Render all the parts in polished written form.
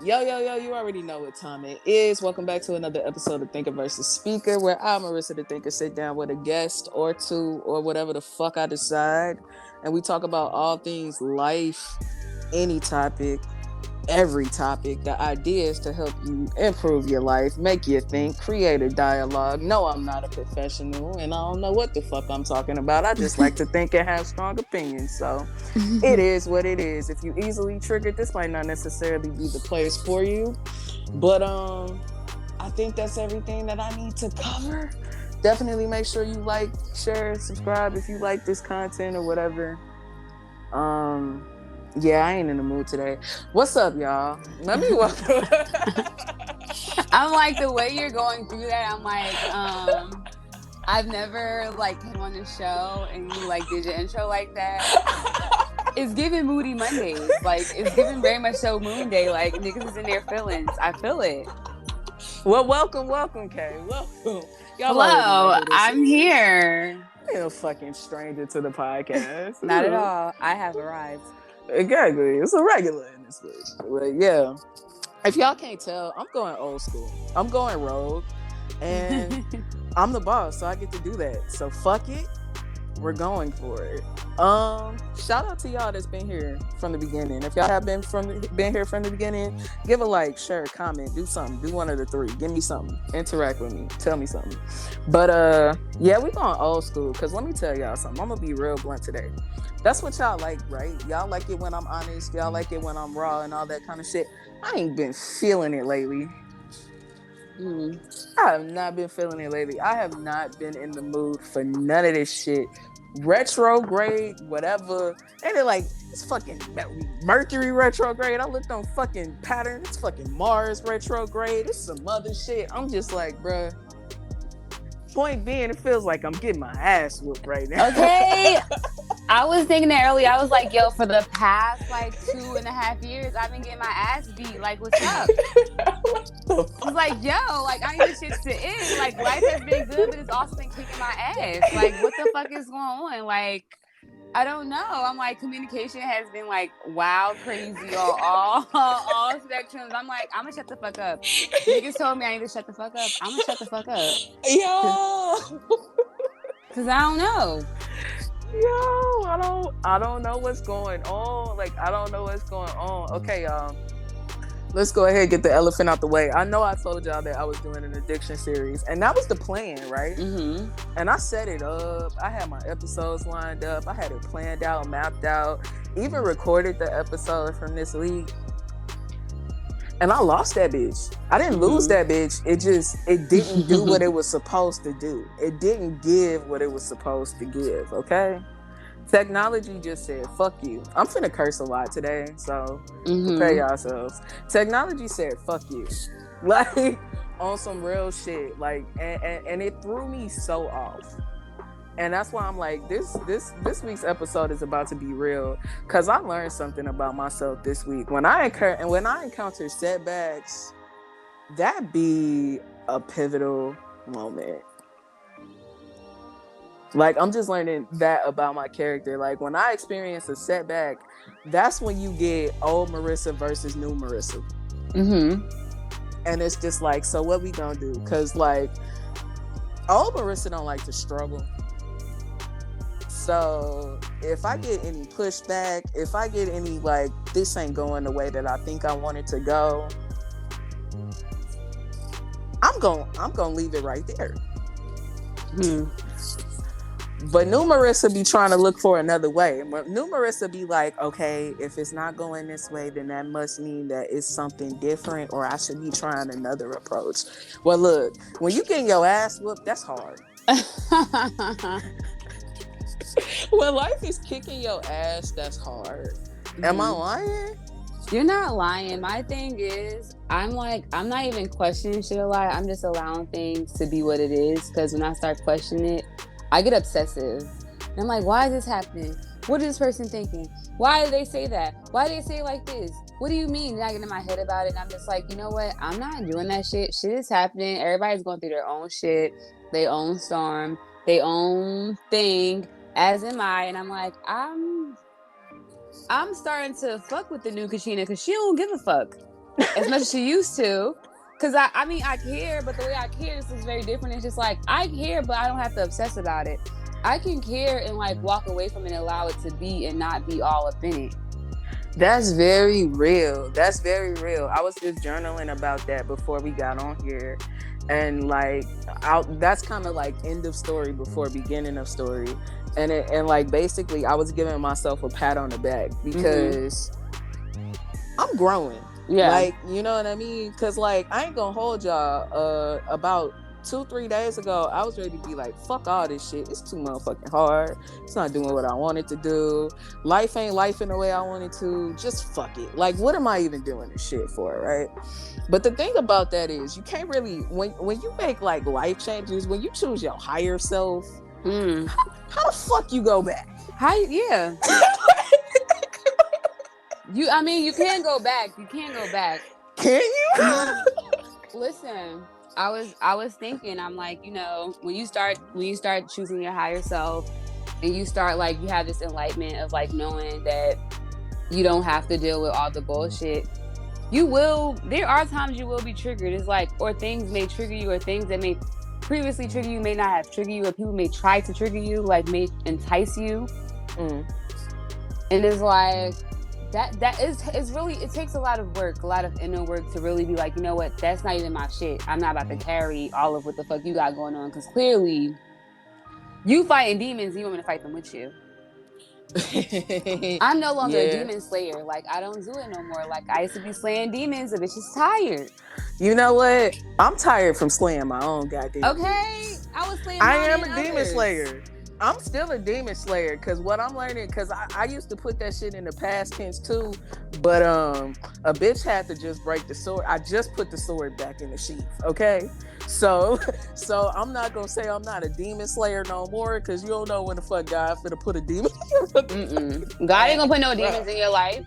Yo, yo, yo, you already know what time it is. Welcome back to another episode of Thinker versus Speaker, where I, Marissa the Thinker, sit down with a guest or two or whatever the fuck I decide. And we talk about all things life, any topic, every topic, the ideas to help you improve your life, make you think, create a dialogue. No, I'm not a professional and I don't know what the fuck I'm talking about. I just like to think and have strong opinions. So it is what it is. If you easily triggered, this might not necessarily be the place for you. But I think that's everything that I need to cover. Definitely make sure you like, share, subscribe if you like this content or whatever. Yeah, I ain't in the mood today. What's up, y'all? Let me welcome. I'm like, the way you're going through that, I'm like, I've never like came on the show and you like did your intro like that. It's giving Moody Mondays. Like, it's giving very much so Moon Day. Like, niggas is in their feelings. I feel it. Well, welcome, Kay. Welcome. Y'all Hello, who this I'm is. here. You're a fucking stranger to the podcast. Not at all. I have arrived. Exactly. It's a regular in this bitch. But yeah. If y'all can't tell, I'm going old school. I'm going rogue. And I'm the boss, so I get to do that. So fuck it. We're going for it. Shout out to y'all that's been here from the beginning. If y'all have been here from the beginning, give a like, share, comment, do something. Do one of the three. Give me something. Interact with me. Tell me something. But yeah, we going old school. Cause let me tell y'all something. I'm gonna be real blunt today. That's what y'all like, right? Y'all like it when I'm honest. Y'all like it when I'm raw and all that kind of shit. I ain't been feeling it lately. I have not been feeling it lately. I have not been in the mood for none of this shit. Retrograde, whatever. And they're like, it's fucking Mercury retrograde. I looked on fucking pattern. It's fucking Mars retrograde. It's some other shit. I'm just like, bruh. Point being, it feels like I'm getting my ass whooped right now. Okay. I was thinking that earlier. I was like, yo, for the past like 2.5 years, I've been getting my ass beat. Like, what's up? I was like, yo, like, I need this shit to end. Like, life has been good, but it's also been kicking my ass. Like, what the fuck is going on? Like, I don't know. I'm like, communication has been like wild, crazy, all spectrums. I'm like, I'm gonna shut the fuck up. Niggas told me I need to shut the fuck up. I'm gonna shut the fuck up. Yo. Cause I don't know. Yo, I don't know what's going on. Like, I don't know what's going on. Okay, y'all. Let's go ahead and get the elephant out the way. I know I told y'all that I was doing an addiction series, and that was the plan, right? Mm-hmm. And I set it up. I had my episodes lined up. I had it planned out, mapped out, even recorded the episode from this week. And I lost that bitch. I didn't lose that bitch. It didn't do what it was supposed to do. It didn't give what it was supposed to give, okay? Technology just said, fuck you. I'm finna curse a lot today, so prepare yourselves. Technology said, fuck you. Like, on some real shit. Like, and it threw me so off. And that's why I'm like, this week's episode is about to be real. Cause I learned something about myself this week. When I encounter setbacks, that be a pivotal moment. Like, I'm just learning that about my character. Like, when I experience a setback, that's when you get old Marissa versus new Marissa. And it's just like, so what we gonna do? Because, like, old Marissa don't like to struggle. So if I get any pushback, if I get any, like, this ain't going the way that I think I want it to go, I'm gonna leave it right there. But new Marissa be trying to look for another way. New Marissa be like, okay, if it's not going this way, then that must mean that it's something different, or I should be trying another approach. Well, look, when you getting your ass whooped, that's hard. When life is kicking your ass, that's hard. Am I lying? You're not lying. My thing is, I'm not even questioning shit a lot. I'm just allowing things to be what it is. Because when I start questioning it, I get obsessive. And I'm like, why is this happening? What is this person thinking? Why did they say that? Why did they say it like this? What do you mean? And I get in my head about it. And I'm just like, you know what? I'm not doing that shit. Shit is happening. Everybody's going through their own shit, their own storm, their own thing, as am I. And I'm like, I'm starting to fuck with the new Kachina because she don't give a fuck. as much as she used to. Cause I mean, I care, but the way I care is very different. It's just like, I care, but I don't have to obsess about it. I can care and like walk away from it and allow it to be and not be all up in it. That's very real. That's very real. I was just journaling about that before we got on here. And like, that's kind of like end of story before beginning of story. And like, basically, I was giving myself a pat on the back because I'm growing. Yeah. Like, you know what I mean? Because like, I ain't gonna hold y'all. About 2-3 days ago, I was ready to be like, fuck all this shit. It's too motherfucking hard. It's not doing what I wanted to do. Life ain't life in the way I wanted to. Just fuck it. Like, what am I even doing this shit for, right? But the thing about that is, you can't really, when you make like life changes, when you choose your higher self, how the fuck you go back? Yeah. I mean, you can go back. You can go back. Can you? Listen, I was thinking, I'm like, you know, when you start choosing your higher self and you start like, you have this enlightenment of like knowing that you don't have to deal with all the bullshit. There are times you will be triggered. It's like, or things may trigger you, or things that may previously trigger you may not have triggered you, or people may try to trigger you, like may entice you. And it's like, it's really, it takes a lot of work, a lot of inner work to really be like, you know what, that's not even my shit. I'm not about to carry all of what the fuck you got going on, because clearly you fighting demons and you want me to fight them with you. I'm no longer a demon slayer. Like, I don't do it no more. Like, I used to be slaying demons. The bitch is tired. You know what? I'm tired from slaying my own goddamn demons. I was slaying I am a demon slayer. I'm still a demon slayer, because what I'm learning, because I used to put that shit in the past tense too, but a bitch had to just break the sword. I just put the sword back in the sheath, okay? So I'm not gonna say I'm not a demon slayer no more, because you don't know when the fuck God finna put a demon in God ain't gonna put no demons in your life.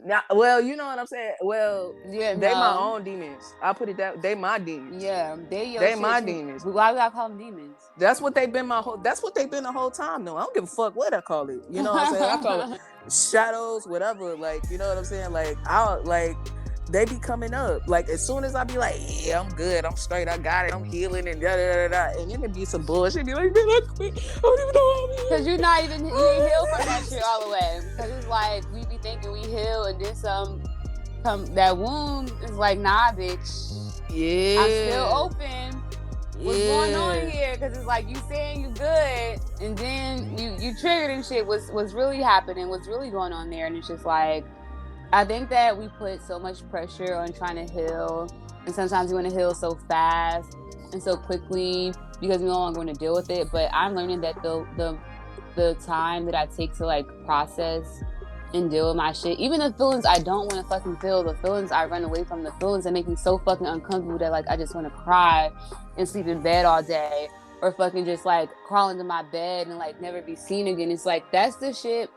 Now, well, you know what I'm saying. Well, yeah, they my own demons. I put it that they my demons. Yeah, they my demons. Why we gotta call them demons? That's what they've been That's what they've been the whole time. though. I don't give a fuck what I call it. You know what I'm saying? I call it shadows, whatever. Like, you know what I'm saying? Like, they be coming up. Like, as soon as I be like, yeah, I'm good, I'm straight, I got it, I'm healing, and da da da da, and then it be some bullshit. Be like, man, I quit. I don't even know how. Because you ain't healed from that shit all the way. Because it's like, we be thinking we heal, and then that wound is like, nah, bitch. Yeah. I'm still open. What's going on here? Because it's like, you saying you good, and then you triggered and shit. What's really happening? What's really going on there? And it's just like, I think that we put so much pressure on trying to heal, and sometimes we want to heal so fast and so quickly because we no longer want to deal with it. But I'm learning that the time that I take to like process and deal with my shit, even the feelings I don't want to fucking feel, the feelings I run away from, the feelings that make me so fucking uncomfortable that like I just want to cry and sleep in bed all day, or fucking just like crawl into my bed and like never be seen again. It's like, that's the shit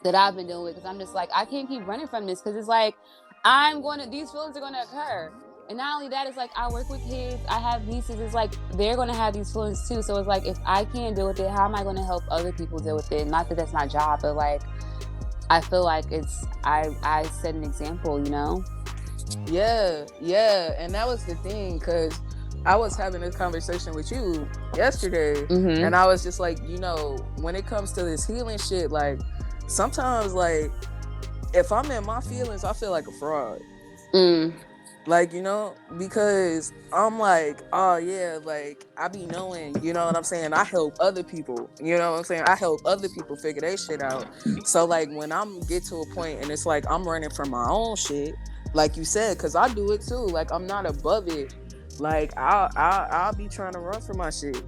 that I've been dealing with, because I'm just like, I can't keep running from this, because it's like, these feelings are going to occur. And not only that, it's like, I work with kids, I have nieces, it's like, they're going to have these feelings too. So it's like, if I can't deal with it, how am I going to help other people deal with it? Not that that's my job, but like, I feel like I set an example, you know? Yeah. And that was the thing, because I was having this conversation with you yesterday, and I was just like, you know, when it comes to this healing shit, like, sometimes, like, if I'm in my feelings, I feel like a fraud. Like, you know, because I'm like, oh yeah, like, I be knowing, you know what I'm saying? I help other people, you know what I'm saying? I help other people figure their shit out. So like, when I'm get to a point and it's like I'm running from my own shit, like you said, because I do it too. Like, I'm not above it. Like, I'll be trying to run from my shit.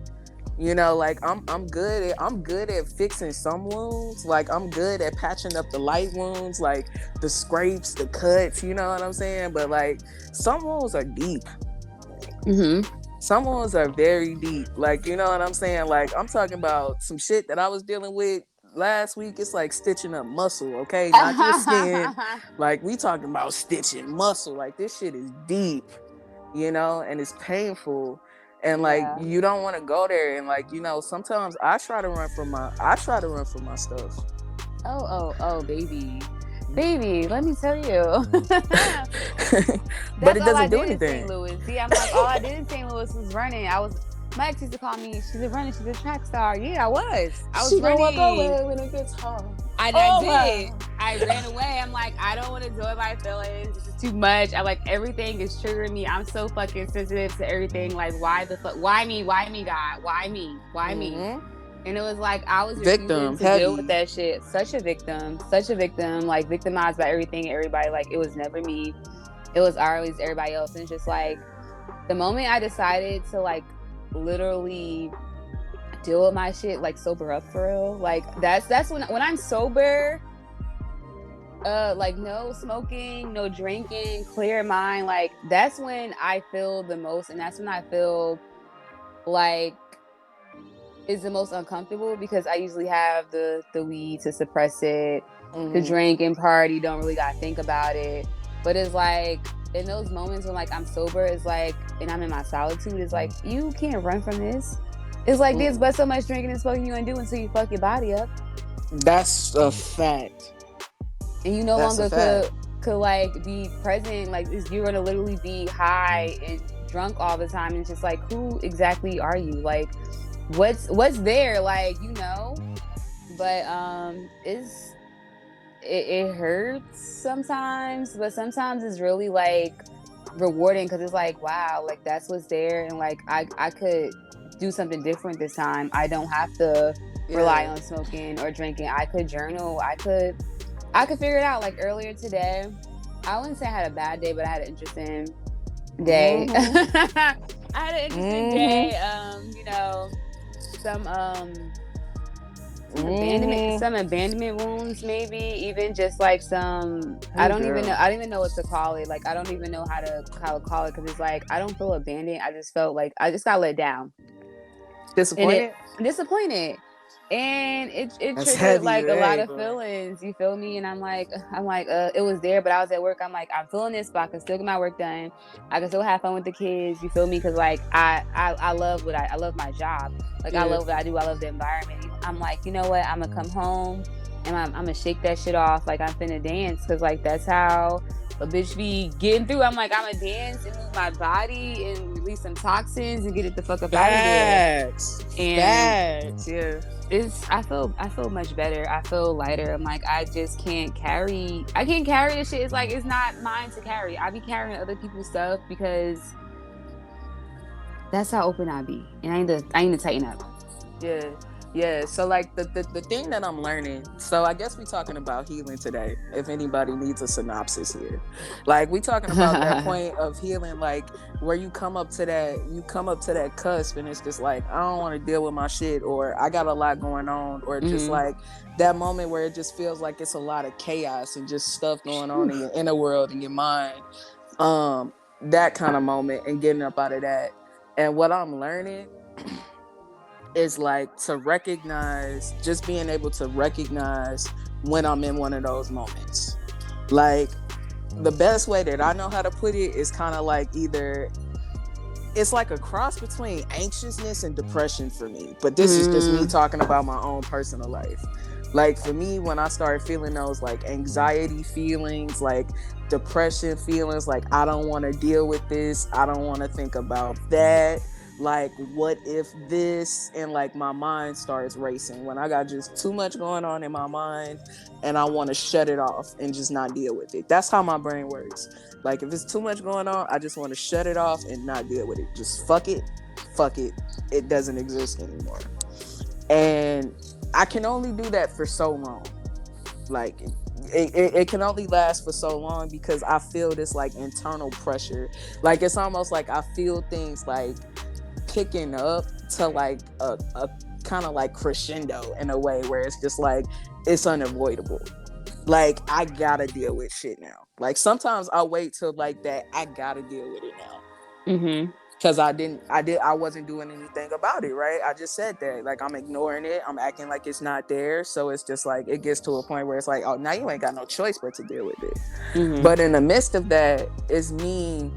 You know, like, I'm good at fixing some wounds. Like, I'm good at patching up the light wounds, like the scrapes, the cuts, you know what I'm saying? But like, some wounds are deep. Some wounds are very deep. Like, you know what I'm saying? Like, I'm talking about some shit that I was dealing with last week. It's like stitching up muscle, okay? Not just skin. Like, we talking about stitching muscle. Like, this shit is deep, you know, and it's painful. And like, you don't want to go there. And like, you know, sometimes I try to run from my stuff. Oh, baby. baby, let me tell you. But That's it all I doesn't do did in St. anything. Louis. See, I'm like, all I did in St. Louis was running. My ex used to call me, she's a runner, she's a track star. Yeah, I was She gonna walk running. away when it gets hard. I did. I ran away. I'm like, I don't want to enjoy my feelings. This is too much. I like everything is triggering me. I'm so fucking sensitive to everything. Like, why the fuck? Why me? Why me, God? Why me? Why me? And it was like I was refusing Victim to deal heavy. with that shit. Such a victim. Like victimized by everything, everybody. Like it was never me. It was always everybody else. And it's just like the moment I decided to like literally deal with my shit, like sober up for real. Like that's when I'm sober, like no smoking, no drinking, clear mind, like that's when I feel the most, and that's when I feel like is the most uncomfortable, because I usually have the weed to suppress it, to drink and party, don't really gotta think about it. But it's like in those moments when like I'm sober, it's like, and I'm in my solitude, it's like you can't run from this. It's like there's but so much drinking and smoking you gonna do until you fuck your body up. That's a fact. And you no longer could like be present. Like you're gonna literally be high and drunk all the time. And it's just like, who exactly are you? Like, what's there? Like, you know. But it hurts sometimes, but sometimes it's really like rewarding, because it's like, wow, like that's what's there, and like I could do something different this time. I don't have to rely on smoking or drinking. I could journal. I could figure it out. Like earlier today, I wouldn't say I had a bad day, but I had an interesting day. I had an interesting day. You know, some abandonment wounds, maybe even just like some. I don't even know what to call it. Like I don't even know how to call it, because it's like I don't feel abandoned. I just felt like I just got let down. Disappointed. And it triggered like a lot of feelings, you feel me? And I'm like it was there, but I was at work. I'm like, I'm feeling this, but I can still get my work done. I can still have fun with the kids, you feel me? Because like I love I love my job. Like I love what I do. I love the environment. I'm like, you know what? I'm gonna come home and I'm gonna shake that shit off. Like I'm finna dance, because like that's how a bitch be getting through. I'm like, I'm gonna dance and move my body and release some toxins and get it the fuck up out of there. And yeah. I feel much better. I feel lighter. I'm like, I just can't carry this shit. It's like, it's not mine to carry. I be carrying other people's stuff because that's how open I be. And I need to tighten up. Yeah. So like the thing that I'm learning, so I guess we're talking about healing today, if anybody needs a synopsis here. Like we talking about that point of healing, like where you come up to that cusp, and it's just like, I don't want to deal with my shit, or I got a lot going on, or just like that moment where it just feels like it's a lot of chaos and just stuff going on in your inner world, in your mind. That kind of moment, and getting up out of that. And what I'm learning is like to recognize, just being able to recognize when I'm in one of those moments. Like the best way that I know how to put it is kind of like either it's like a cross between anxiousness and depression for me. But this is just me talking about my own personal life. Like for me, when I started feeling those like anxiety feelings, like depression feelings, like I don't want to deal with this, I don't want to think about that, like what if this, and like my mind starts racing when I got just too much going on in my mind and I want to shut it off and just not deal with it. That's how my brain works. Like if it's too much going on, I just want to shut it off and not deal with it. Just fuck it, it doesn't exist anymore. And I can only do that for so long. Like it can only last for so long, because I feel this like internal pressure. Like it's almost like I feel things like picking up to like a kind of like crescendo in a way where it's just like it's unavoidable. Like I gotta deal with shit now. Like sometimes I wait till like that I gotta deal with it now. Because I wasn't doing anything about it, right? I just said that. Like I'm ignoring it. I'm acting like it's not there. So it's just like it gets to a point where it's like, oh, now you ain't got no choice but to deal with it. But in the midst of that, it's me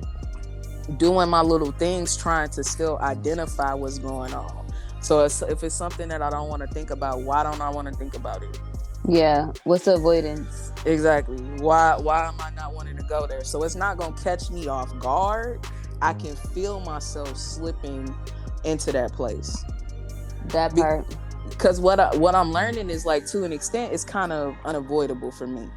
doing my little things, trying to still identify what's going on. So if it's something that I don't want to think about, why don't I want to think about it? Yeah. What's the avoidance? Exactly. Why am I not wanting to go there? So it's not gonna catch me off guard. I can feel myself slipping into that place. That part. Because what I'm learning is like, to an extent, it's kind of unavoidable for me.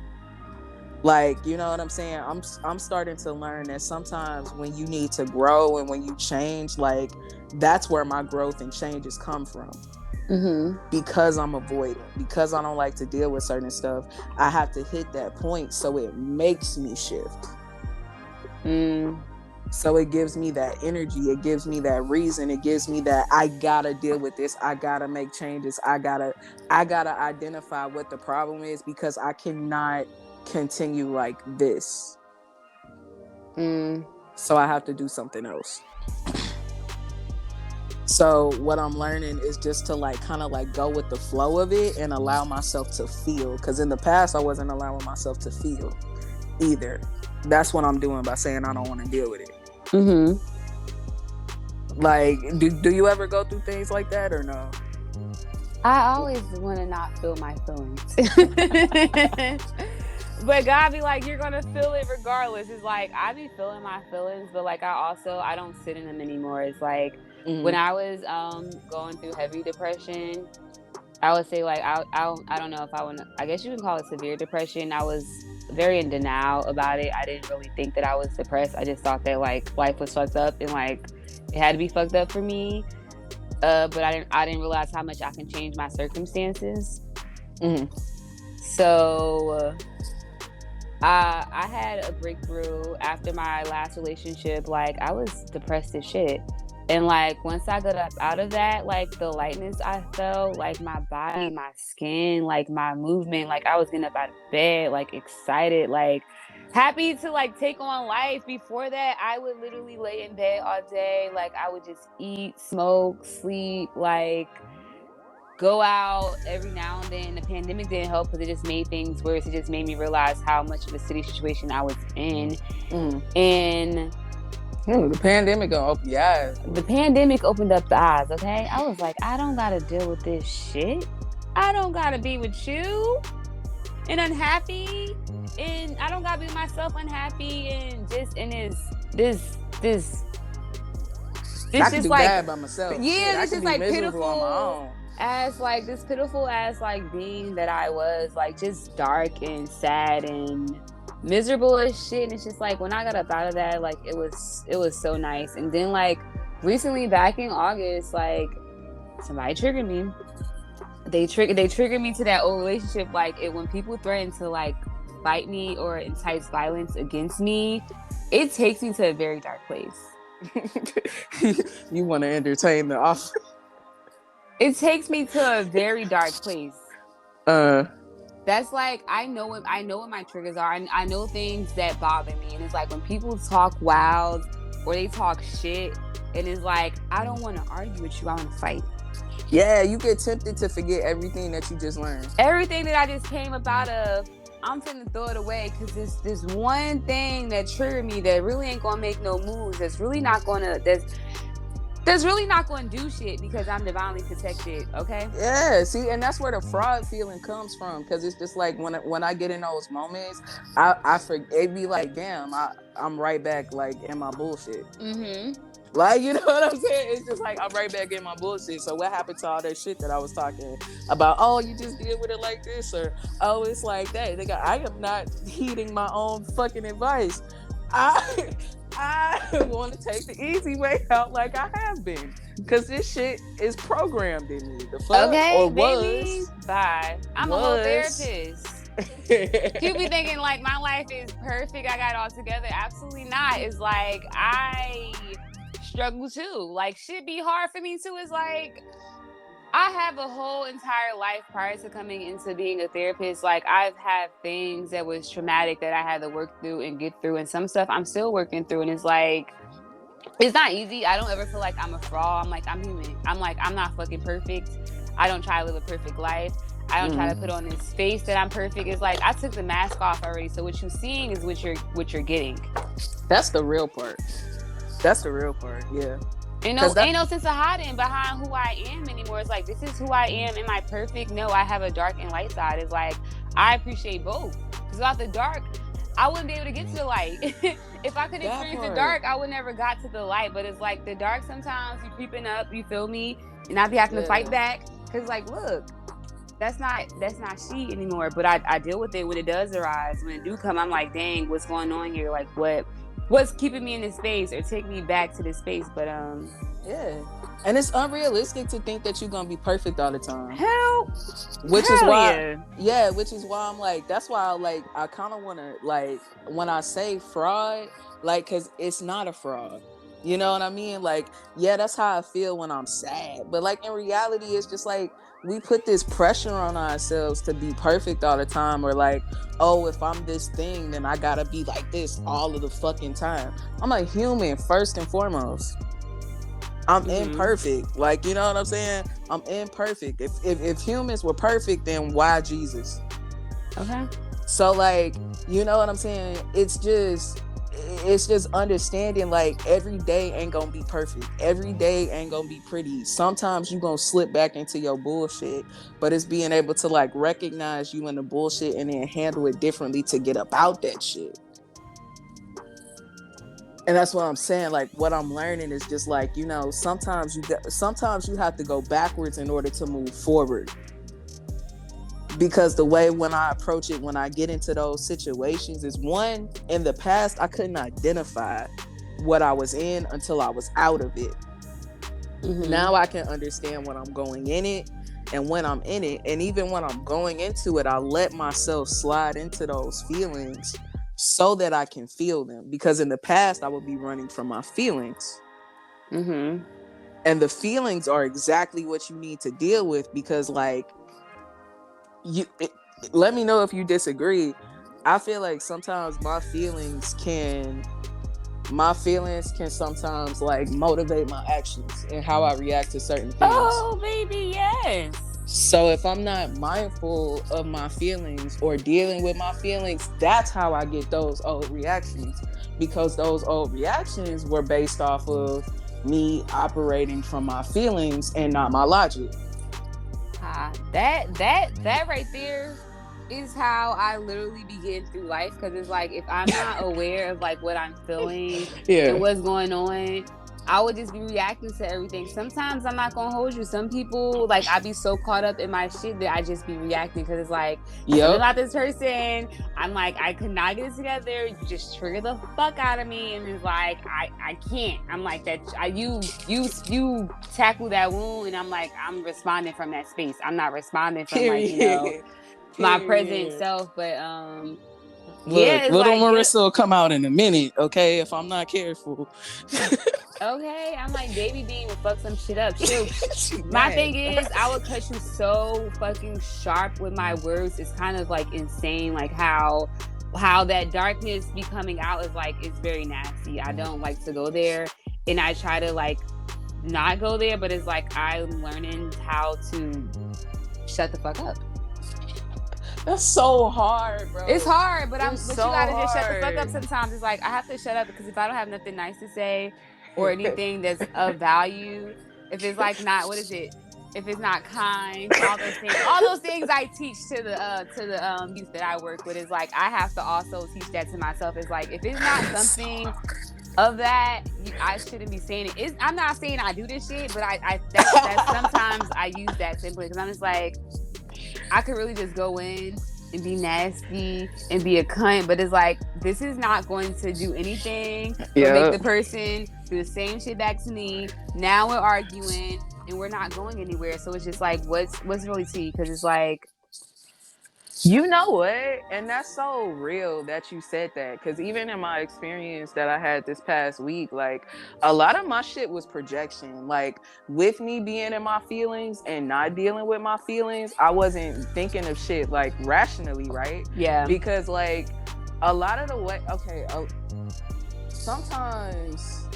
Like, you know what I'm saying? I'm starting to learn that sometimes when you need to grow and when you change, like, that's where my growth and changes come from. Mm-hmm. Because I'm avoiding, because I don't like to deal with certain stuff, I have to hit that point so it makes me shift. So it gives me that energy, it gives me that reason, it gives me that I gotta deal with this, I gotta make changes, I gotta identify what the problem is, because I cannot continue like this. So I have to do something else. So what I'm learning is just to like kind of like go with the flow of it and allow myself to feel, because in the past I wasn't allowing myself to feel either. That's what I'm doing by saying I don't want to deal with it. Like, do you ever go through things like that or no? I always want to not feel my feelings. But God be like, you're going to feel it regardless. It's like, I be feeling my feelings, but like I don't sit in them anymore. It's like when I was going through heavy depression, I would say like, I don't know if I want to, I guess you can call it severe depression. I was very in denial about it. I didn't really think that I was depressed. I just thought that like life was fucked up and like it had to be fucked up for me. But I didn't realize how much I can change my circumstances. So I had a breakthrough after my last relationship. Like, I was depressed as shit. And like once I got up out of that, like the lightness I felt, like my body, my skin, like my movement, like I was getting up out of bed, like excited, like happy to like take on life. Before that, I would literally lay in bed all day. Like I would just eat, smoke, sleep, like go out every now and then. The pandemic didn't help because it just made things worse. It just made me realize how much of a city situation I was in. And the pandemic gonna open your eyes. The pandemic opened up the eyes, okay? I was like, I don't gotta deal with this shit. I don't gotta be with you and unhappy, and I don't gotta be with myself unhappy and just in this I can do like bad by myself. Yeah, this is like pitiful on my own. As like this pitiful as like being that I was, like just dark and sad and miserable as shit. And it's just like when I got up out of that, like it was so nice. And then like recently back in August, like somebody triggered me. They triggered me to that old relationship. Like when people threaten to like fight me or entice violence against me, it takes me to a very dark place. You want to entertain the offer? It takes me to a very dark place. That's like I know what my triggers are. I know things that bother me, and it's like when people talk wild or they talk shit, and it's like I don't want to argue with you. I want to fight. Yeah, you get tempted to forget everything that you just learned. Everything that I just came up out of, I'm finna throw it away because this one thing that triggered me that really ain't gonna make no moves. That's really not gonna do shit because I'm divinely protected, okay? Yeah, see, and that's where the fraud feeling comes from, because it's just like when I get in those moments, I forget, it be like, damn, I'm right back like in my bullshit. Like, you know what I'm saying? It's just like I'm right back in my bullshit. So what happened to all that shit that I was talking about? Oh, you just deal with it like this, or oh, it's like that. I am not heeding my own fucking advice. I want to take the easy way out like I have been, because this shit is programmed in me. The fuck? Okay, or baby. Was. Bye. I'm a whole therapist. You be thinking like my life is perfect, I got it all together. Absolutely not. It's like I struggle too. Like shit be hard for me too. It's like I have a whole entire life prior to coming into being a therapist. Like I've had things that was traumatic that I had to work through and get through, and some stuff I'm still working through. And it's like, it's not easy. I don't ever feel like I'm a fraud. I'm like, I'm human. I'm like, I'm not fucking perfect. I don't try to live a perfect life. I don't try to put on this face that I'm perfect. It's like I took the mask off already. So what you're seeing is what you're getting. That's the real part. That's the real part. Yeah. Ain't no sense of hiding behind who I am anymore. It's like, this is who I am. Am I perfect? No, I have a dark and light side. It's like, I appreciate both. Because without the dark, I wouldn't be able to get to the light. If I could experience the dark, I would never got to the light. But it's like the dark, sometimes you creeping up, you feel me? And I be having to fight back. Because like, look, that's not she anymore. But I deal with it when it does arise. When it do come, I'm like, dang, what's going on here? Like, what's keeping me in this space or take me back to this space? But yeah, and it's unrealistic to think that you're gonna be perfect all the time. Which is why I'm like, that's why I kind of want to, like, when I say fraud, like, because it's not a fraud. You know what I mean? Like, yeah, that's how I feel when I'm sad. But like, in reality, it's just like, we put this pressure on ourselves to be perfect all the time, or like, oh, if I'm this thing, then I gotta be like this all of the fucking time. I'm a human first and foremost. I'm imperfect. Like, you know what I'm saying? I'm imperfect. If humans were perfect, then why Jesus? Okay. So like, you know what I'm saying? It's just understanding, like, every day ain't gonna be perfect. Every day ain't gonna be pretty. Sometimes you gonna slip back into your bullshit, but it's being able to like recognize you in the bullshit and then handle it differently to get about that shit. And that's what I'm saying. Like, what I'm learning is just like, you know, sometimes you have to go backwards in order to move forward. Because the way when I approach it, when I get into those situations, is one, in the past, I couldn't identify what I was in until I was out of it. Now I can understand when I'm going in it and when I'm in it. And even when I'm going into it, I let myself slide into those feelings so that I can feel them. Because in the past, I would be running from my feelings. And the feelings are exactly what you need to deal with, because like, let me know if you disagree. I feel like sometimes my feelings can sometimes like motivate my actions and how I react to certain things. Oh, baby, yes. So if I'm not mindful of my feelings or dealing with my feelings, that's how I get those old reactions, because those old reactions were based off of me operating from my feelings and not my logic. That right there is how I literally begin through life, because it's like, if I'm not aware of like what I'm feeling and what's going on, I would just be reacting to everything. Sometimes I'm not gonna hold you. Some people, like, I be so caught up in my shit that I just be reacting, because it's like, something about this person, I'm like, I could not get it together. You just trigger the fuck out of me, and it's like, I can't. I'm like that. You tackle that wound, and I'm like, I'm responding from that space. I'm not responding from like, you know, my present self. But look, little like, Marissa will come out in a minute, okay, if I'm not careful. Okay, I'm like, baby bean will fuck some shit up too. My thing is, I would cut you so fucking sharp with my words. It's kind of like insane, like how that darkness be coming out is like, it's very nasty. I don't like to go there, and I try to like not go there, but it's like, I'm learning how to shut the fuck up. That's so hard, bro. It's hard, but you gotta just shut the fuck up sometimes. It's like, I have to shut up, because if I don't have nothing nice to say or anything that's of value, if it's like not, what is it? If it's not kind, all those things I teach to the youth that I work with, is like, I have to also teach that to myself. It's like, if it's not something of that, I shouldn't be saying it. I'm not saying I do this shit, but that's sometimes I use that simply because I'm just like, I could really just go in and be nasty and be a cunt, but it's like, this is not going to do anything but make the person do the same shit back to me. Now we're arguing and we're not going anywhere. So it's just like, what's really tea? Because it's like, you know what? And that's so real that you said that. Because even in my experience that I had this past week, like, a lot of my shit was projection. Like, with me being in my feelings and not dealing with my feelings, I wasn't thinking of shit like rationally, right? Yeah. Because like, a lot of the way, sometimes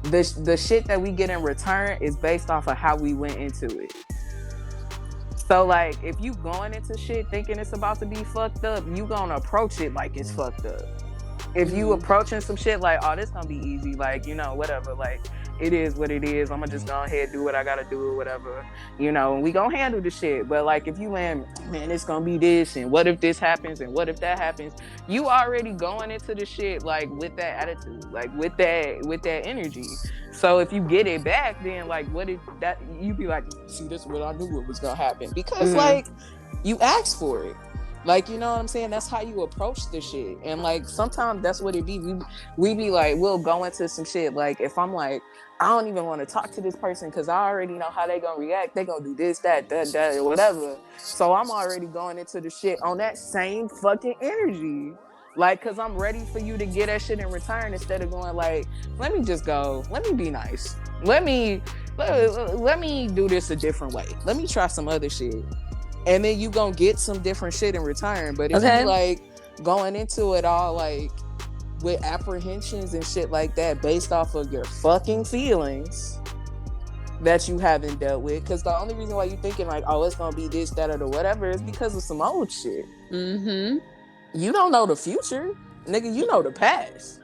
the shit that we get in return is based off of how we went into it. So like, if you going into shit thinking it's about to be fucked up, you gonna approach it like it's fucked up. If you approaching some shit like, oh, this gonna be easy, like, you know, whatever, like, it is what it is. I'm gonna just go ahead, do what I gotta do or whatever, and we gonna handle the shit. But like, if you land, man, it's gonna be this, and what if this happens, and what if that happens, you already going into the shit like with that attitude, like with that energy. So if you get it back, then like, what if that, you be like, see, this is what I knew what was gonna happen, because like, you asked for it. Like, you know what I'm saying? That's how you approach the shit. And like, sometimes that's what it be. We be like, we'll go into some shit. Like, if I'm like, I don't even want to talk to this person because I already know how they gonna react. They gonna do this, that, or whatever. So I'm already going into the shit on that same fucking energy. Like, because I'm ready for you to get that shit in return, instead of going like, let me just go. Let me be nice. Let me do this a different way. Let me try some other shit. And then you gonna get some different shit in return. But if you like going into it all like with apprehensions and shit like that based off of your fucking feelings that you haven't dealt with, because the only reason why you thinking like, oh, it's gonna be this, that, or the whatever, is because of some old shit. You don't know the future, nigga. You know the past.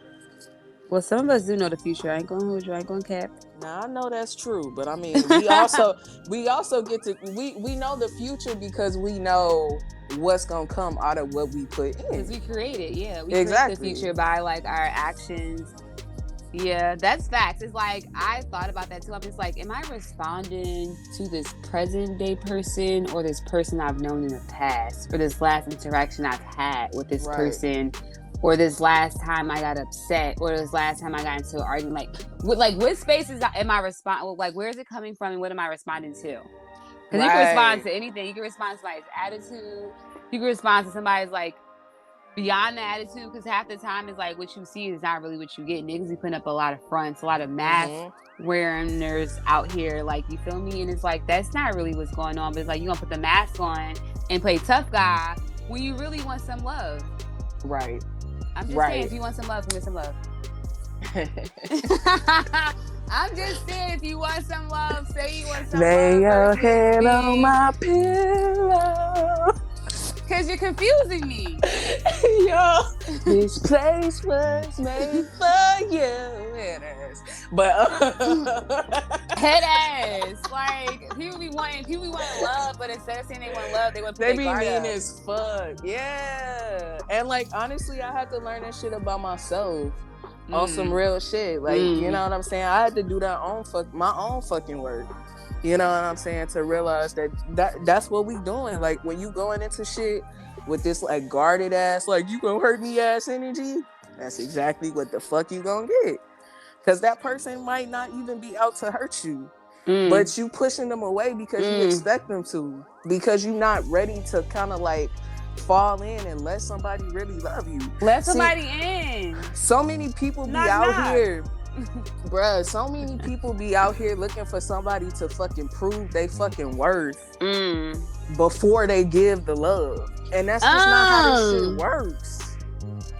Well, some of us do know the future. I ain't gonna hold you. I ain't gonna cap. Now I know that's true, but I mean, we also get to we know the future because we know what's gonna come out of what we put in. Because we create it, yeah. We create the future by like our actions. Yeah, that's facts. It's like, I thought about that too. I'm just like, am I responding to this present day person, or this person I've known in the past, or this last interaction I've had with this person? Or this last time I got upset, or this last time I got into an argument, what spaces am I responding? Like, where is it coming from, and what am I responding to? Because you can respond to anything. You can respond to somebody's attitude. You can respond to somebody's like beyond the attitude, because half the time it's like what you see is not really what you get. Niggas be putting up a lot of fronts, a lot of mask wearers out here. Like, you feel me? And it's like, that's not really what's going on. But it's like, you gonna put the mask on and play tough guy when you really want some love. Right. I'm just saying, if you want some love, give me some love. I'm just saying, if you want some love, say you want some love. Lay your head on my pillow. Because you're confusing me. Yo, this place was made for you. Head ass. But head ass. Like, people be wanting love, but instead of saying they want love, they want to they be mean as fuck. Yeah. And like, honestly, I had to learn that shit about myself on some real shit. Like, you know what I'm saying? I had to do my own fucking work. You know what I'm saying? To realize that's what we doing. Like, when you going into shit with this like guarded ass, like, you gonna hurt me ass energy, that's exactly what the fuck you gonna get. Because that person might not even be out to hurt you. But you pushing them away because you expect them to. Because you're not ready to kind of like fall in and let somebody really love you. Let somebody in. So many people be out here. Bruh, so many people be out here looking for somebody to fucking prove they fucking worth before they give the love. And that's just not how this shit works.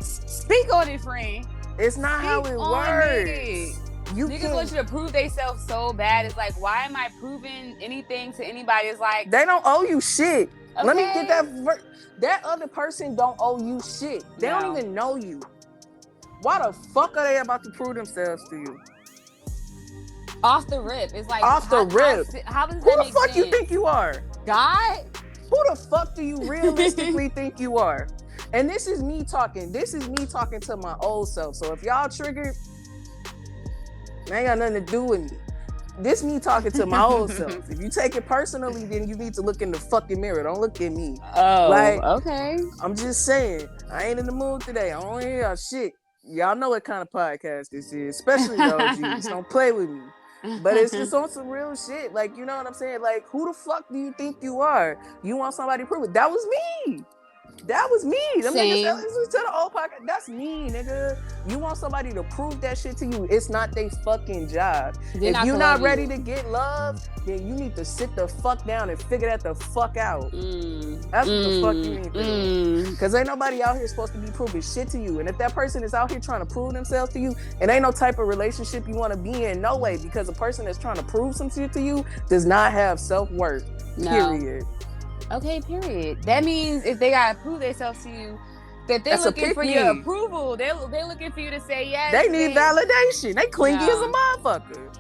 Speak on it, friend. It's not how it works. Niggas want you to prove themselves so bad. It's like, why am I proving anything to anybody? It's like, they don't owe you shit. Okay. Let me get that. That other person don't owe you shit. They don't even know you. Why the fuck are they about to prove themselves to you? Off the rip. It's like, off the rip. How does that Who the make fuck sense? You think you are? God? Who the fuck do you realistically think you are? And this is me talking. This is me talking to my old self. So if y'all triggered, it ain't got nothing to do with me. This me talking to my old self. If you take it personally, then you need to look in the fucking mirror. Don't look at me. Oh, like, okay. I'm just saying, I ain't in the mood today. I don't hear y'all shit. Y'all know what kind of podcast this is, especially the OGs. Don't play with me. But it's just on some real shit. Like, you know what I'm saying? Like, who the fuck do you think you are? You want somebody to prove it? That was me. That was me. Them niggas that listen to the old podcast. That's me, nigga. You want somebody to prove that shit to you? It's not their fucking job. If you're not ready to get love, then you need to sit the fuck down and figure that the fuck out. That's what the fuck you need to do. Because ain't nobody out here supposed to be proving shit to you. And if that person is out here trying to prove themselves to you, it ain't no type of relationship you want to be in. No way. Because a person that's trying to prove some shit to you does not have self-worth. Period. Okay, period. That means if they gotta prove themselves to you, that they're looking for your approval. They're looking for you to say yes. They need validation. They clingy as a motherfucker.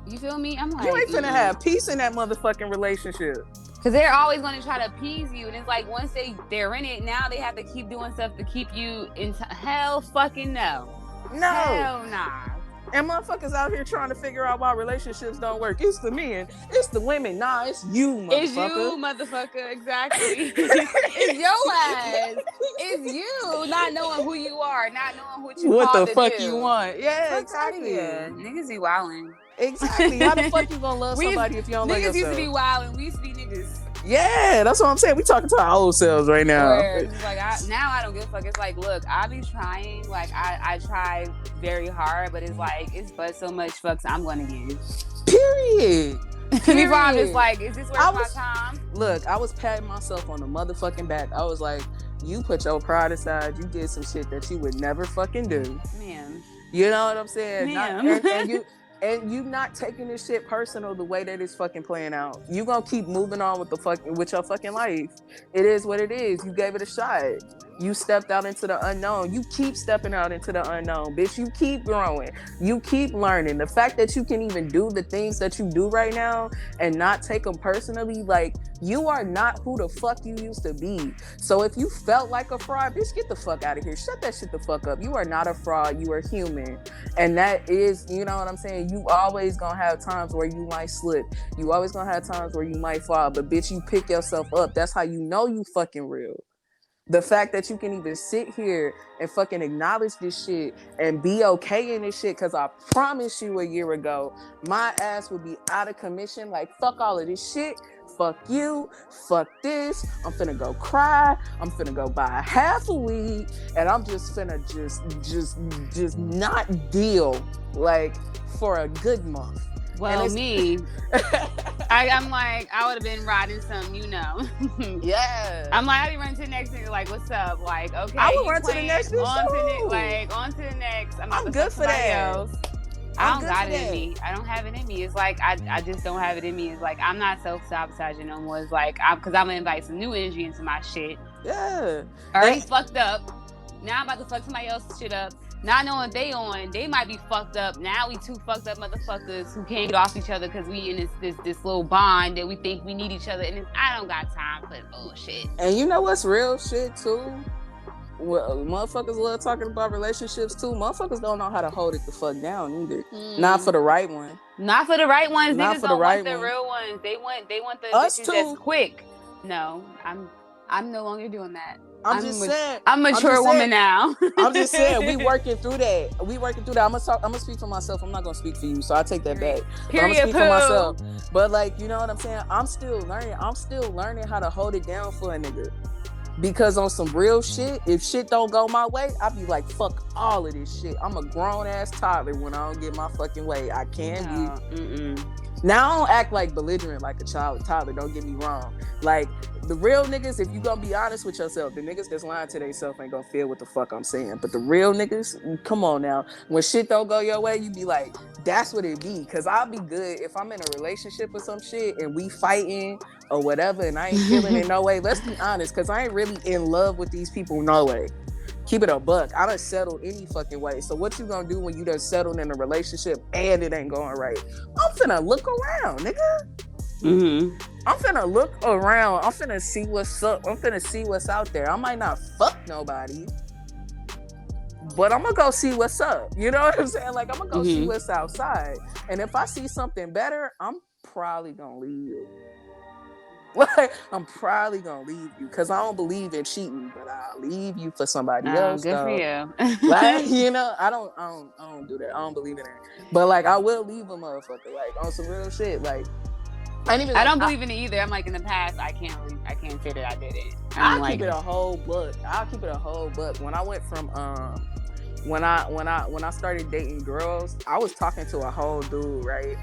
You feel me? I'm like, you ain't finna have peace in that motherfucking relationship. Because they're always going to try to appease you. And it's like, once they're in it, now they have to keep doing stuff to keep you in hell fucking no. No. Hell nah. And motherfuckers out here trying to figure out why relationships don't work. It's the men. It's the women. Nah, it's you, motherfucker. It's you, motherfucker. Exactly. It's your ass. It's you not knowing who you are, not knowing what you what called the to fuck do. you want. Yeah, Fuck exactly. Niggas be wildin'. Exactly. How the fuck you gonna love somebody if you don't love yourself? Niggas used to be wildin'. We used to be niggas. Yeah, that's what I'm saying. We talking to our old selves right now. Where it's like now I don't give a fuck. It's like, look, I be trying. Like I try very hard, but it's like it's but so much fucks I'm gonna give. Period. Before I'm just like, is this worth my time? Look, I was patting myself on the motherfucking back. I was like, you put your pride aside. You did some shit that you would never fucking do. Man. You know what I'm saying? Man. And you not taking this shit personal the way that it's fucking playing out. You gonna keep moving on with your fucking life. It is what it is. You gave it a shot. You stepped out into the unknown. You keep stepping out into the unknown, bitch. You keep growing. You keep learning. The fact that you can even do the things that you do right now and not take them personally, like, you are not who the fuck you used to be. So if you felt like a fraud, bitch, get the fuck out of here. Shut that shit the fuck up. You are not a fraud. You are human. And that is, you know what I'm saying? You always gonna have times where you might slip. You always gonna have times where you might fall. But bitch, you pick yourself up. That's how you know you fucking real. The fact that you can even sit here and fucking acknowledge this shit and be okay in this shit, because I promise you a year ago, my ass would be out of commission. Like, fuck all of this shit. Fuck you. Fuck this. I'm finna go cry. I'm finna go buy half a weed. And I'm just finna just not deal, like, for a good month. Well, me, I'm like, I would have been riding some, you know. Yeah. I'm like, I be running to the next nigga, like, what's up? Like, okay. I would run to the next bitch on to the next. I'm good for that. Else. I don't got it in me. I don't have it in me. It's like, I just don't have it in me. It's like, I'm not self-sabotaging no more. It's like, because I'm going to invite some new energy into my shit. Yeah. Already fucked up. Now I'm about to fuck somebody else's shit up. Not knowing they might be fucked up. Now we two fucked up motherfuckers who can't get off each other because we in this little bond that we think we need each other. And I don't got time for bullshit. And you know what's real shit too? Well, motherfuckers love talking about relationships too. Motherfuckers don't know how to hold it the fuck down either. Not for the right one. Not for the right ones. Not Niggas for don't the right want the one. real ones. They want the Us bitches too. that's quick. No, I'm no longer doing that. I'm just saying. I'm a mature woman now. I'm just saying, we working through that. I'm gonna speak for myself. I'm not gonna speak for you, so I take that back. Period. I'm gonna speak for myself. But like, you know what I'm saying? I'm still learning. I'm still learning how to hold it down for a nigga. Because on some real shit, if shit don't go my way, I be like, fuck all of this shit. I'm a grown ass toddler when I don't get my fucking way. I can't be. Now I don't act like belligerent like a toddler. Don't get me wrong. Like, the real niggas, if you gonna be honest with yourself, the niggas that's lying to themselves ain't gonna feel what the fuck I'm saying. But the real niggas, come on now. When shit don't go your way, you be like, that's what it be. Cause I'll be good if I'm in a relationship or some shit and we fighting or whatever and I ain't feeling it no way. Let's be honest, cause I ain't really in love with these people no way. Keep it a buck. I done settled any fucking way. So what you gonna do when you done settled in a relationship and it ain't going right? I'm finna look around, nigga. I'm finna look around. I'm finna see what's up. I'm finna see what's out there. I might not fuck nobody, but I'm gonna go see what's up. You know what I'm saying? Like, I'm gonna go see what's outside. And if I see something better, I'm probably gonna leave you. Like, I'm probably gonna leave you because I don't believe in cheating, but I'll leave you for somebody else. Good for you. Like, you know, I don't do that. I don't believe in that. But like, I will leave a motherfucker, like, on some real shit. Like, I don't believe in it either. I'm like, in the past, I can't say that I did it. I'll keep it a whole buck. When I went from when I started dating girls, I was talking to a whole dude, right?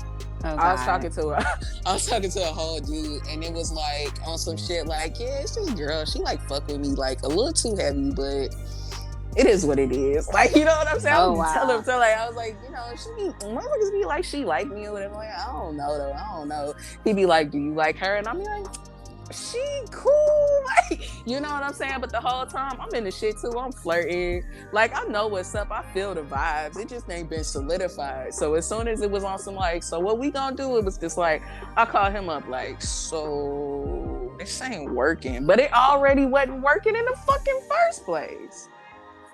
Oh, I was talking to a whole dude, and it was like on some shit like, yeah, it's this girl. She like fuck with me like a little too heavy, but it is what it is. Like, you know what I'm saying? I was like, you know, motherfuckers be like, she like me or whatever. Like, I don't know though. He be like, do you like her? And I'm like, she cool, like, you know what I'm saying? But the whole time I'm in the shit too. I'm flirting. Like, I know what's up. I feel the vibes. It just ain't been solidified. So as soon as it was on some like, so what we gonna do? It was just like, I called him up like, so this ain't working. But it already wasn't working in the fucking first place.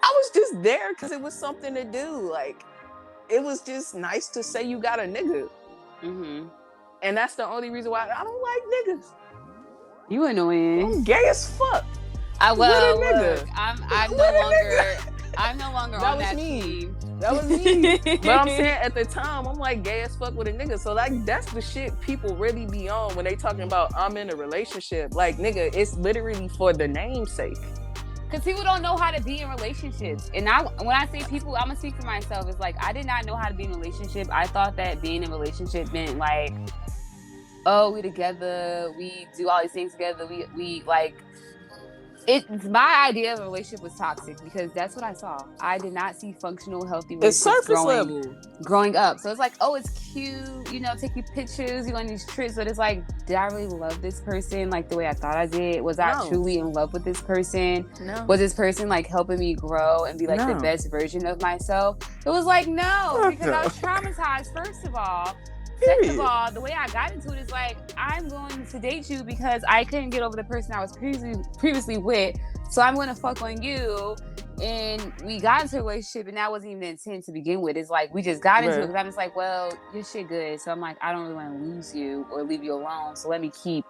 I was just there because it was something to do. Like, it was just nice to say you got a nigga. Mm-hmm. And that's the only reason why I don't like niggas. You annoying. I'm gay as fuck. Look, nigga. I'm no longer on that team. That was me. But I'm saying at the time, I'm like gay as fuck with a nigga. So like that's the shit people really be on when they talking about I'm in a relationship. Like, nigga, it's literally for the namesake. Because people don't know how to be in relationships. And when I say people, I'm going to speak for myself. It's like, I did not know how to be in a relationship. I thought that being in a relationship meant like, oh, we together, we do all these things together. We like, my idea of a relationship was toxic because that's what I saw. I did not see functional, healthy relationships. It's surface level. Growing up. So it's like, oh, it's cute, you know, take you pictures, you go on these trips, but it's like, did I really love this person like the way I thought I did? Was I truly in love with this person? No. Was this person like helping me grow and be like the best version of myself? It was like, no, because I was traumatized, first of all. Second of all, the way I got into it is like, I'm going to date you because I couldn't get over the person I was previously with. So I'm going to fuck on you. And we got into a relationship and that wasn't even the intent to begin with. It's like, we just got into it because I'm just like, well, your shit good. So I'm like, I don't really want to lose you or leave you alone. So let me keep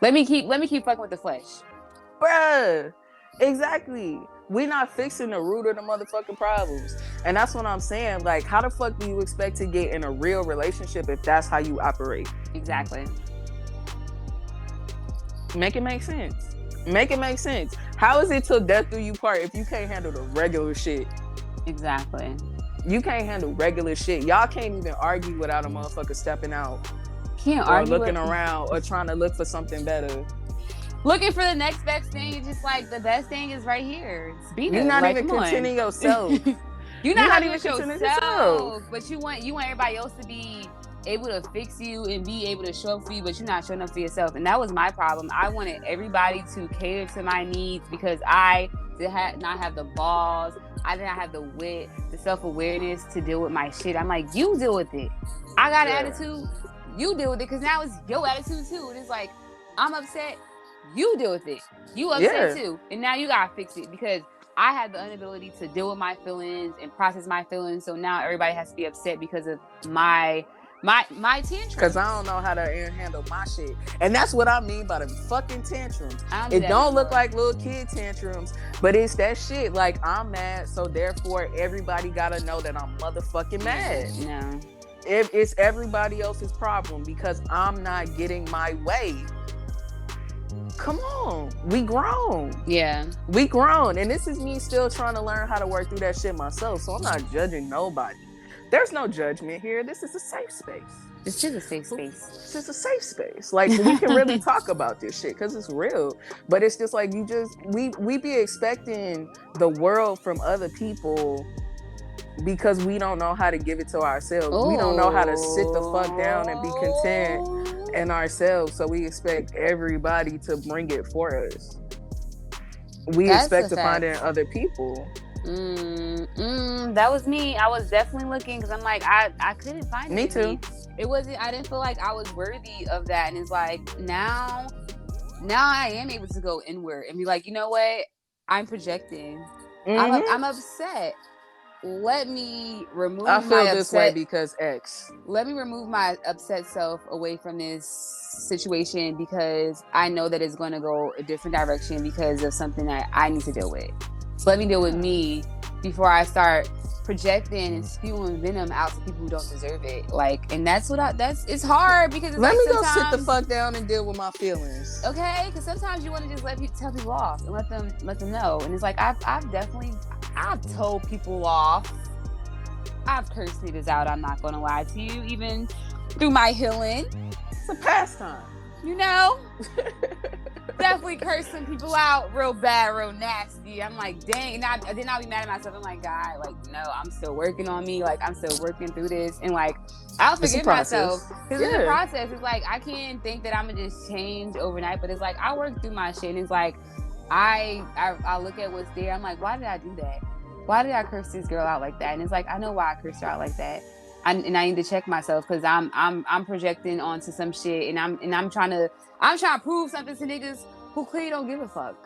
fucking with the flesh. Bruh, exactly. We're not fixing the root of the motherfucking problems. And that's what I'm saying. Like, how the fuck do you expect to get in a real relationship if that's how you operate? Exactly. Make it make sense. Make it make sense. How is it till death do you part if you can't handle the regular shit? Exactly. You can't handle regular shit. Y'all can't even argue without a motherfucker stepping out. Can't or argue looking around or trying to look for something better. Looking for the next best thing is just like the best thing is right here. It's being You're not like, even contenting yourself. You're not even contenting yourself. But you want everybody else to be able to fix you and be able to show up for you, but you're not showing up for yourself. And that was my problem. I wanted everybody to cater to my needs because I did not have the balls. I did not have the wit, the self-awareness to deal with my shit. I'm like, you deal with it. I got an attitude. You deal with it because now it's your attitude too. And it's like, I'm upset. You deal with it. You upset too. And now you gotta fix it because I had the inability to deal with my feelings and process my feelings. So now everybody has to be upset because of my tantrums. Because I don't know how to handle my shit. And that's what I mean by the fucking tantrums. It don't look like little kid tantrums, but it's that shit. Like, I'm mad, so therefore everybody gotta know that I'm motherfucking mad. No. If it's everybody else's problem because I'm not getting my way. Come on, we grown. Yeah, we grown, and this is me still trying to learn how to work through that shit myself. So I'm not judging nobody. There's no judgment here. This is a safe space. This is a safe space. This is a safe space. Like, we can really talk about this shit because it's real. But it's just like we be expecting the world from other people because we don't know how to give it to ourselves. We don't know how to sit the fuck down and be content in ourselves, so we expect everybody to bring it for us. We expect to find it in other people. That was me. I was definitely looking because I'm like, I couldn't find it. Me too. It wasn't. I didn't feel like I was worthy of that, and it's like now I am able to go inward and be like, you know what? I'm projecting. I'm upset. Let me remove I feel my this way because X. Let me remove my upset self away from this situation because I know that it's going to go a different direction because of something that I need to deal with. So let me deal with me before I start projecting and spewing venom out to people who don't deserve it. Like, and that's it's hard because it's let like me go sit the fuck down and deal with my feelings. Okay, because sometimes you want to just tell people off and let them know. And it's like I've told people off. I've cursed niggas out. I'm not gonna lie to you, even through my healing. It's a pastime. you know, definitely curse some people out real bad, real nasty. I'm like, dang. And then I'll be mad at myself. I'm like, God, like, no, I'm still working on me. Like, I'm still working through this. And like, I'll forgive myself because it's a process. It's like, I can't think that I'm going to just change overnight. But it's like, I work through my shit. And it's like, I look at what's there. I'm like, why did I do that? Why did I curse this girl out like that? And it's like, I know why I cursed her out like that. And I need to check myself because I'm projecting onto some shit and I'm trying to prove something to niggas who clearly don't give a fuck.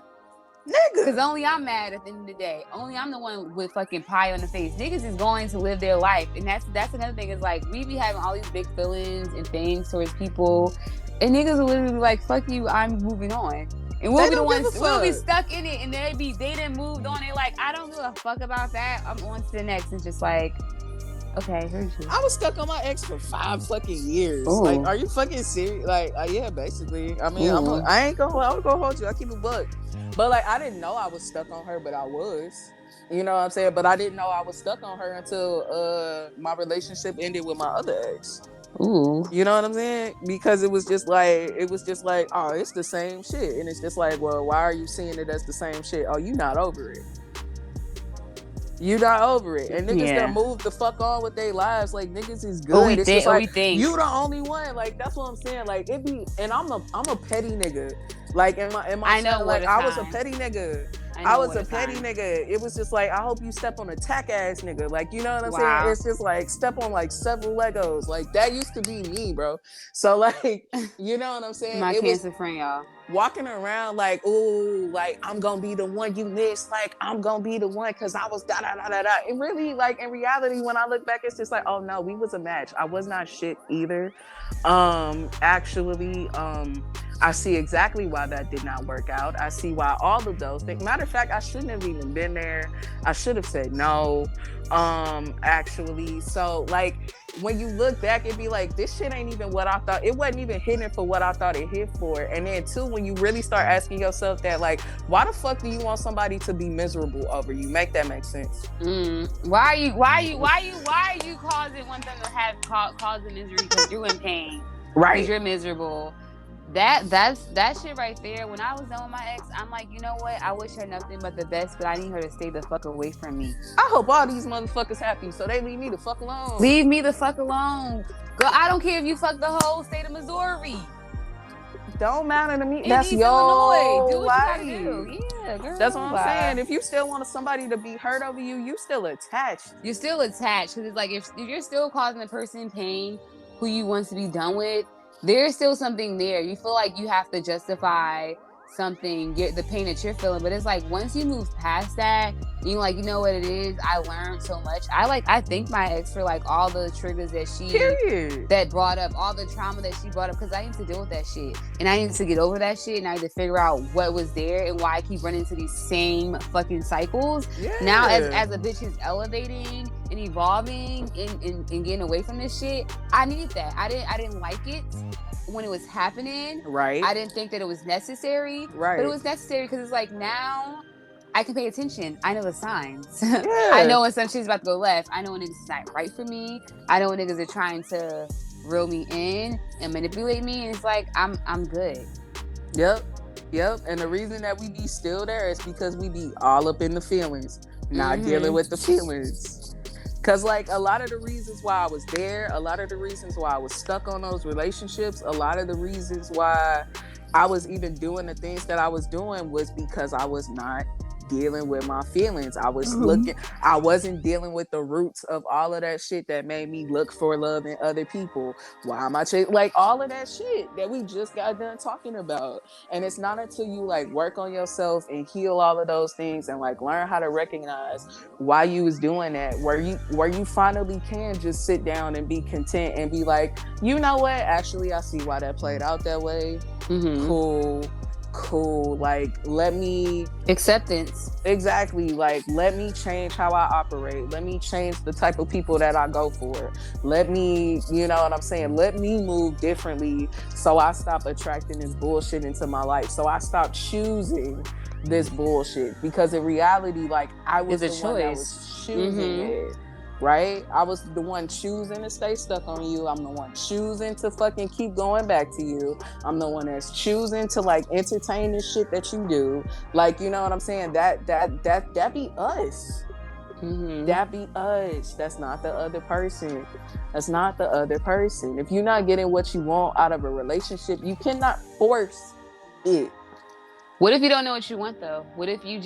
Nigga. Because only I'm mad at the end of the day. Only I'm the one with fucking pie on the face. Niggas is going to live their life. And that's another thing is like we be having all these big feelings and things towards people. And niggas will literally be like, fuck you, I'm moving on. And we'll be the ones, we'll be stuck in it, and they didn't move on. They're like, I don't give a fuck about that. I'm on to the next. It's just like, okay, heard you. I was stuck on my ex for 5 fucking years. Ooh. Like, are you fucking serious? Like, yeah, basically. I mean, I'm gonna hold you. I keep it buck. But like, I didn't know I was stuck on her, but I was. You know what I'm saying? But I didn't know I was stuck on her until my relationship ended with my other ex. Ooh. You know what I'm saying? Because it was just like, oh, it's the same shit. And it's just like, well, why are you seeing it as the same shit? Oh, you not over it. You not over it. And niggas that move the fuck on with their lives. Like, niggas is good. It's just like, you the only one. Like, that's what I'm saying. Like, it be, and I'm a petty nigga. Like, in my I know like, I was a petty nigga. I was a petty nigga. It was just like, I hope you step on a tack ass nigga. Like, you know what I'm saying? It's just like, step on like several Legos. Like, that used to be me, bro. So like, you know what I'm saying? My cancer friend, y'all. Walking around like, ooh, like, I'm gonna be the one you miss. Like, I'm gonna be the one because I was da-da-da-da-da. It really, like, in reality, when I look back, it's just like, oh no, we was a match. I was not shit either. Actually, I see exactly why that did not work out. I see why all of those things. Matter of fact, I shouldn't have even been there. I should have said no. Actually, so like when you look back, it'd be like, this shit ain't even what I thought. It wasn't even hitting for what I thought it hit for. And then too, when you really start asking yourself that, like, why the fuck do you want somebody to be miserable over you? Make that make sense. Why are you causing one thing to have causing misery because you're in pain? Right. Because you're miserable. That shit right there. When I was done with my ex, I'm like, you know what? I wish her nothing but the best, but I need her to stay the fuck away from me. I hope all these motherfuckers happy, so they leave me the fuck alone. Leave me the fuck alone. Girl, I don't care if you fuck the whole state of Missouri. Don't matter to me. In That's Illinois. your Do what life. you gotta do. Yeah, girl. That's what I'm saying. If you still want somebody to be hurt over you, you still attached. You're still attached, because it's like, if you're still causing the person pain who you want to be done with, there's still something there. You feel like you have to justify something, the pain that you're feeling. But it's like, once you move past that, you're like, you know what it is? I learned so much. I thank my ex for like all the triggers that brought up, all the trauma that she brought up, because I need to deal with that shit. And I need to get over that shit, and I need to figure out what was there and why I keep running into these same fucking cycles. Yeah. Now as a bitch is elevating and evolving and getting away from this shit, I need that. I didn't like it when it was happening. Right. I didn't think that it was necessary. Right. But it was necessary because it's like, now I can pay attention. I know the signs. Yeah. I know when some shit's about to go left. I know when niggas is not right for me. I know when niggas are trying to reel me in and manipulate me. And it's like, I'm good. Yep. And the reason that we be still there is because we be all up in the feelings, not dealing with the feelings. Because, like, a lot of the reasons why I was there, a lot of the reasons why I was stuck on those relationships, a lot of the reasons why I was even doing the things that I was doing was because I was not dealing with my feelings. I was I wasn't dealing with the roots of all of that shit that made me look for love in other people. Why am I like all of that shit that we just got done talking about? And it's not until you like work on yourself and heal all of those things and like learn how to recognize why you was doing that, where you finally can just sit down and be content and be like, you know what, actually I see why that played out that way. Cool, like, let me acceptance. Exactly. Like, let me change how I operate. Let me change the type of people that I go for. Let me, you know what I'm saying? Let me move differently so I stop attracting this bullshit into my life. So I stop choosing this bullshit, because in reality, like, I was the one that was choosing it. right? I was the one choosing to stay stuck on you. I'm the one choosing to fucking keep going back to you. I'm the one that's choosing to like entertain the shit that you do. Like, you know what I'm saying? That be us. Mm-hmm. That be us. That's not the other person. That's not the other person. If you're not getting what you want out of a relationship, you cannot force it. What if you don't know what you want though? What if you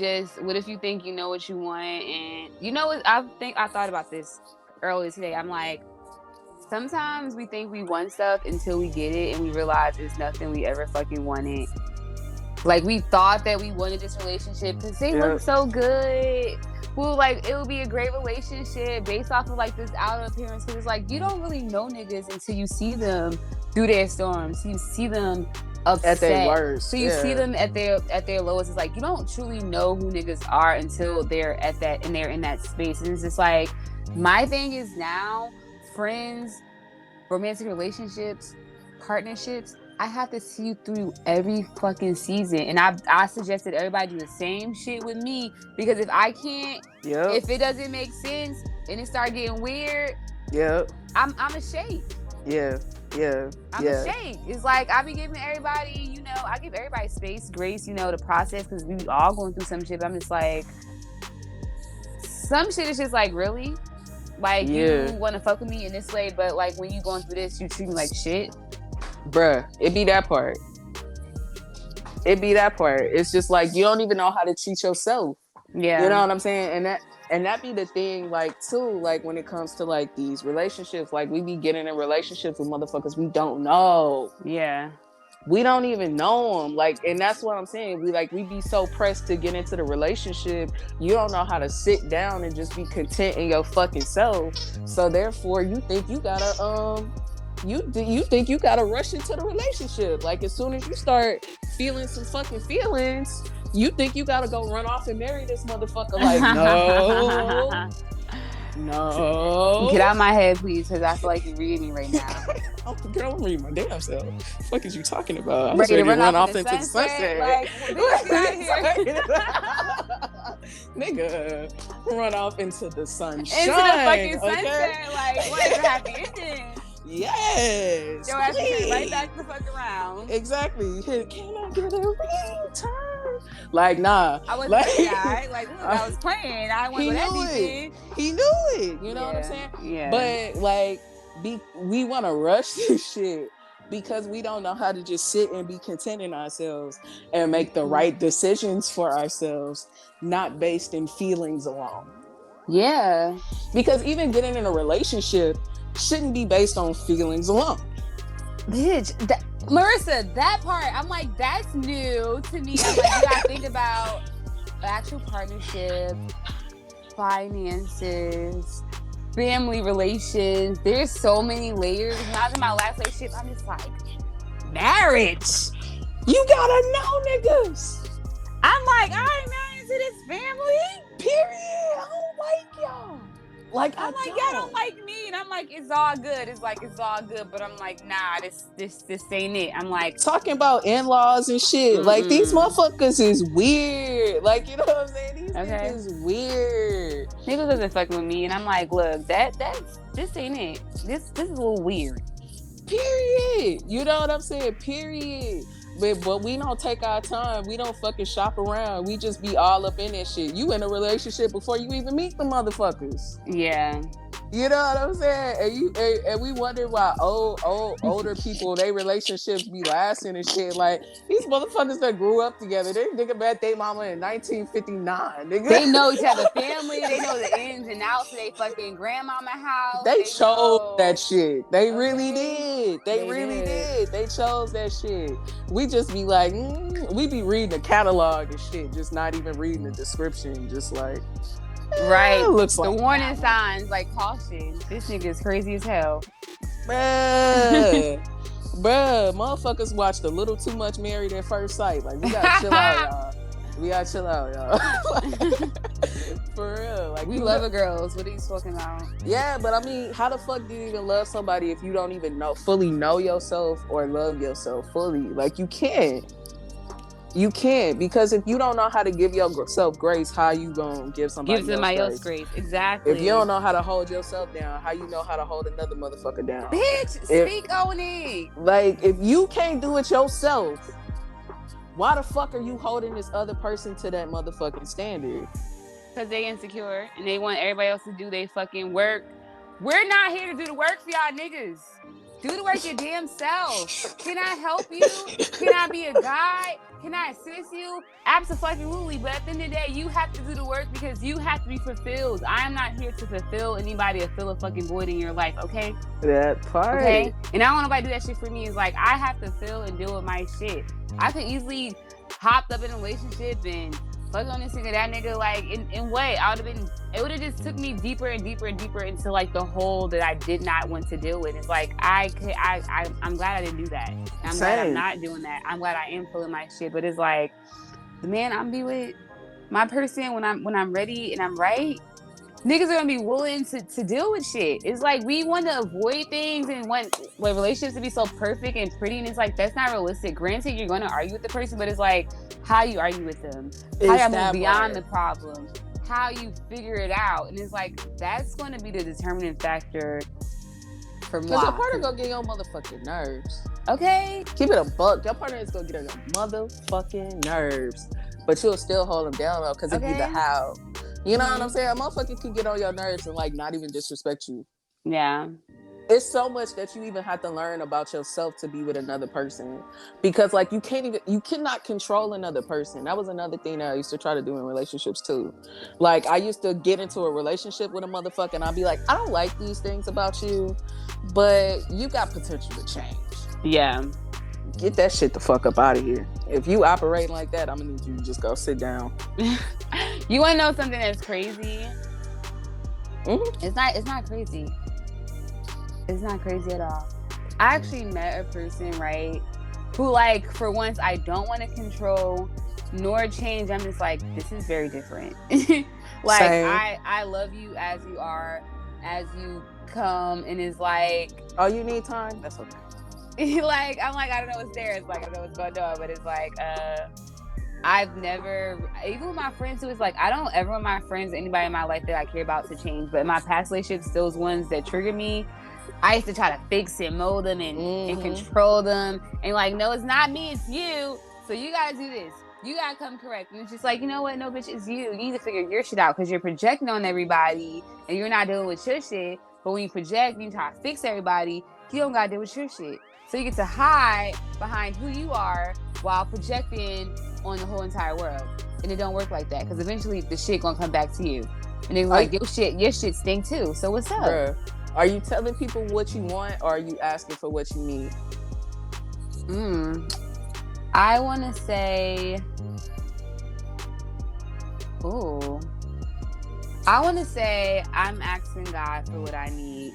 think you know what you want, and you know what? I thought about this earlier today. I'm like, sometimes we think we want stuff until we get it and we realize it's nothing we ever fucking wanted. Like, we thought that we wanted this relationship because they look so good. Well, like, it would be a great relationship based off of like this outer appearance. Because it's like, you don't really know niggas until you see them through their storms. You see them upset. At their worst. So you see them at their lowest. It's like, you don't truly know who niggas are until they're at that, and they're in that space. And it's just like, my thing is now, friends, romantic relationships, partnerships, I have to see you through every fucking season. And I suggested everybody do the same shit with me, because if I can't, if it doesn't make sense and it start getting weird, I'm ashamed. I'm ashamed. It's like, I be giving everybody, you know, I give everybody space, grace, you know, to process, because we all going through some shit. But I'm just like, some shit is just like, really? Like, you want to fuck with me in this way, but like when you going through this, you treat me like shit? Bruh, it be that part. It's just like, you don't even know how to treat yourself. Yeah. You know what I'm saying? And that be the thing, like, too, like, when it comes to, like, these relationships, like, we be getting in relationships with motherfuckers we don't know. Yeah. We don't even know them. Like, and that's what I'm saying. We be so pressed to get into the relationship. You don't know how to sit down and just be content in your fucking self. So, therefore, you think you gotta, you think you gotta rush into the relationship. Like, as soon as you start feeling some fucking feelings, you think you gotta go run off and marry this motherfucker. Like, no. Get out of my head, please, because I feel like you're reading me right now. Girl, I'm reading my damn self. What the fuck is you talking about? I'm ready ready to to run off into the sunset. Like, bitch, get out here. Nigga, run off into the sunshine. Into the fucking sunset. Like, what is a happy ending? Yes. Your ass is right back the fuck around. Exactly. Can I get a return? Like, nah. I wasn't like, that guy. Like, look, I was playing. I wasn't with everything. He knew it. You know what I'm saying? Yeah. But like, we want to rush this shit because we don't know how to just sit and be content in ourselves and make the right decisions for ourselves, not based in feelings alone. Yeah. Because even getting in a relationship shouldn't be based on feelings alone. Bitch, Marissa, that part, I'm like, that's new to me. I'm like, you gotta think about actual partnership, finances, family relations. There's so many layers. When I was in my last relationship, I'm just like, marriage. You gotta know niggas. I'm like, I ain't married into this family. Period. I don't like y'all. Like, I'm like, y'all don't like me, and I'm like, it's all good. It's like, it's all good, but I'm like, nah, this ain't it. I'm like, talking about in-laws and shit. Like, these motherfuckers is weird. Like, you know what I'm saying? These niggas weird. Niggas doesn't fuck with me, and I'm like, look, this ain't it. This is a little weird. Period. You know what I'm saying? Period. But we don't take our time. We don't fucking shop around. We just be all up in that shit. You in a relationship before you even meet the motherfuckers. Yeah. You know what I'm saying? And we wonder why older people, their relationships be lasting and shit. Like, these motherfuckers that grew up together, they nigga met their mama in 1959. Nigga. They know each other family. They know the ins and outs of their fucking grandmama house. They chose that shit. They really did. They really did. They chose that shit. We just be like, we be reading the catalog and shit, just not even reading the description. Just like, right. Looks the like warning signs, like, caution. This nigga is crazy as hell. Bruh, motherfuckers watched a little too much Married at First Sight. Like, we gotta chill out, y'all. We gotta chill out, y'all. For real. Like, we love the girls. What are you talking about? Yeah, but I mean, how the fuck do you even love somebody if you don't even fully know yourself or love yourself fully? Like, you can't. You can't, because if you don't know how to give yourself grace, how you gonna give Give somebody somebody else grace? grace. Exactly. If you don't know how to hold yourself down, how you know how to hold another motherfucker down? Bitch, speak on it. Like, if you can't do it yourself, why the fuck are you holding this other person to that motherfucking standard? Because they insecure and they want everybody else to do their fucking work. We're not here to do the work for y'all niggas. Do the work your damn self. Can I help you? Can I be a guide? Can I assist you? Absolutely. But at the end of the day, you have to do the work because you have to be fulfilled. I am not here to fulfill anybody or fill a fucking void in your life, okay? That part. Okay? And I don't want nobody to do that shit for me. It's like, I have to feel and deal with my shit. I could easily hopped up in a relationship and fuck on this nigga, that nigga, like, in what? It would have just took me deeper and deeper and deeper into, like, the hole that I did not want to deal with. It's like, I'm glad I didn't do that. I'm glad I'm not doing that. I'm glad I am pulling my shit. But it's like, the man I'm be with, my person, when I'm ready and I'm right, niggas are gonna be willing to deal with shit. It's like, we want to avoid things and want relationships to be so perfect and pretty, and it's like, that's not realistic. Granted, you're gonna argue with the person, but it's like, how you argue with them, how you move beyond the problem, how you figure it out. And it's like, that's gonna be the determining factor for moi. Because your partner gonna get your motherfucking nerves. Okay? Keep it a buck. Your partner is gonna get on your motherfucking nerves. But you'll still hold them down, though, because of you the how. You know what I'm saying? A motherfucker can get on your nerves and, like, not even disrespect you. Yeah. It's so much that you even have to learn about yourself to be with another person. Because, like, you cannot control another person. That was another thing that I used to try to do in relationships, too. Like, I used to get into a relationship with a motherfucker and I'd be like, I don't like these things about you, but you got potential to change. Yeah. Get that shit the fuck up out of here. If you operate like that, I'm gonna need you to just go sit down. You want to know something that's crazy? Mm-hmm. It's not crazy. It's not crazy at all. I actually met a person, right, who, like, for once, I don't want to control nor change. I'm just like, this is very different. Like, same. I love you as you are, as you come, and it's like, oh, you need time? That's okay. Like, I'm like, I don't know what's there. It's like, I don't know what's going on, but it's like, I've never, even with my friends too, it's like, I don't ever want my friends, anybody in my life that I care about, to change. But in my past relationships, those ones that trigger me, I used to try to fix and mold them and control them. And like, no, it's not me, it's you. So you gotta do this. You gotta come correct. And it's just like, you know what? No, bitch, it's you. You need to figure your shit out because you're projecting on everybody and you're not dealing with your shit. But when you project, you try to fix everybody, you don't gotta deal with your shit. So you get to hide behind who you are while projecting on the whole entire world. And it don't work like that, because eventually the shit gonna come back to you. And they're like, your shit stink too. So what's up? Bruh, are you telling people what you want, or are you asking for what you need? I want to say, I'm asking God for what I need.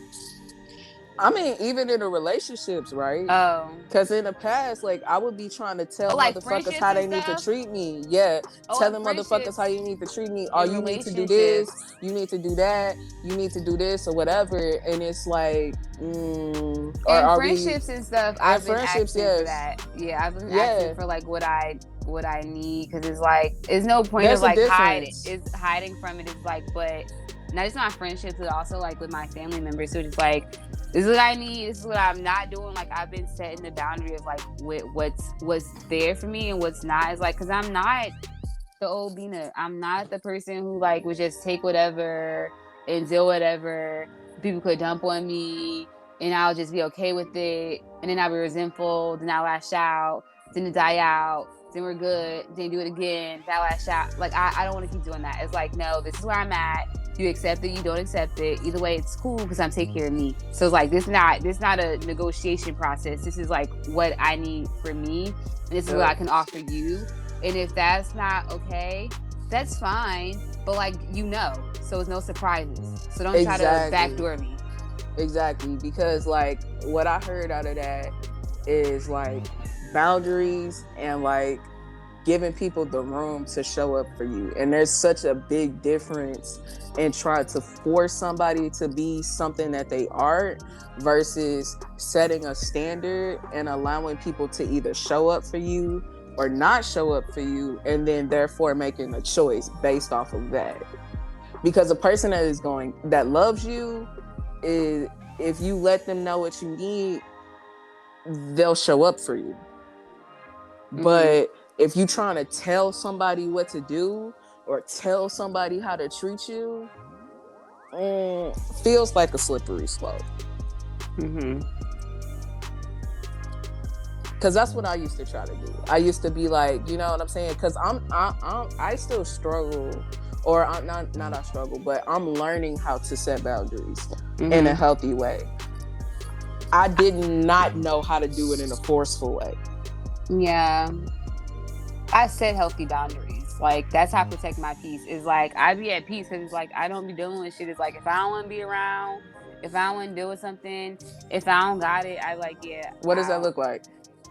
I mean, even in the relationships, right? Oh. Because in the past, like, I would be trying to tell motherfuckers how they need to treat me. Yeah. Telling motherfuckers how you need to treat me. Oh, you need to do this. You need to do that. You need to do this or whatever. And it's like, and friendships and stuff, I've been asking for that. Yeah, I've been asking for, like, what I need. Because it's like, there's no point of, like, hiding. It's hiding from it. It's like, but not just my friendships, but also, like, with my family members. So it's like, this is what I need. This is what I'm not doing. Like, I've been setting the boundary of, like, what's there for me and what's not. It's like, because I'm not the old Bina. I'm not the person who, like, would just take whatever and do whatever. People could dump on me and I'll just be okay with it. And then I'll be resentful. Then I'll lash out. Then it die out. Then we're good. Then do it again. That lash out. Like, I don't want to keep doing that. It's like, no, this is where I'm at. You accept it, you don't accept it. Either way, it's cool because I'm taking care of me. So it's like, this not a negotiation process. This is like what I need for me, and this is what I can offer you. And if that's not okay, that's fine. But, like, so it's no surprises. So don't try to backdoor me. Exactly, because, like, what I heard out of that is, like, boundaries and, like, giving people the room to show up for you. And there's such a big difference in trying to force somebody to be something that they aren't versus setting a standard and allowing people to either show up for you or not show up for you, and then therefore making a choice based off of that. Because a person that loves you is, if you let them know what you need, they'll show up for you. But if you trying to tell somebody what to do or tell somebody how to treat you, feels like a slippery slope. Because that's what I used to try to do. I used to be like, you know what I'm saying? Because I still struggle, or I'm not I struggle, but I'm learning how to set boundaries in a healthy way. I did not know how to do it in a forceful way. Yeah. I set healthy boundaries. Like, that's how I protect my peace. It's like, I be at peace because it's like, I don't be dealing with shit. It's like, if I don't want to be around, if I don't want to deal with something, if I don't got it, I like, yeah. What does that look like?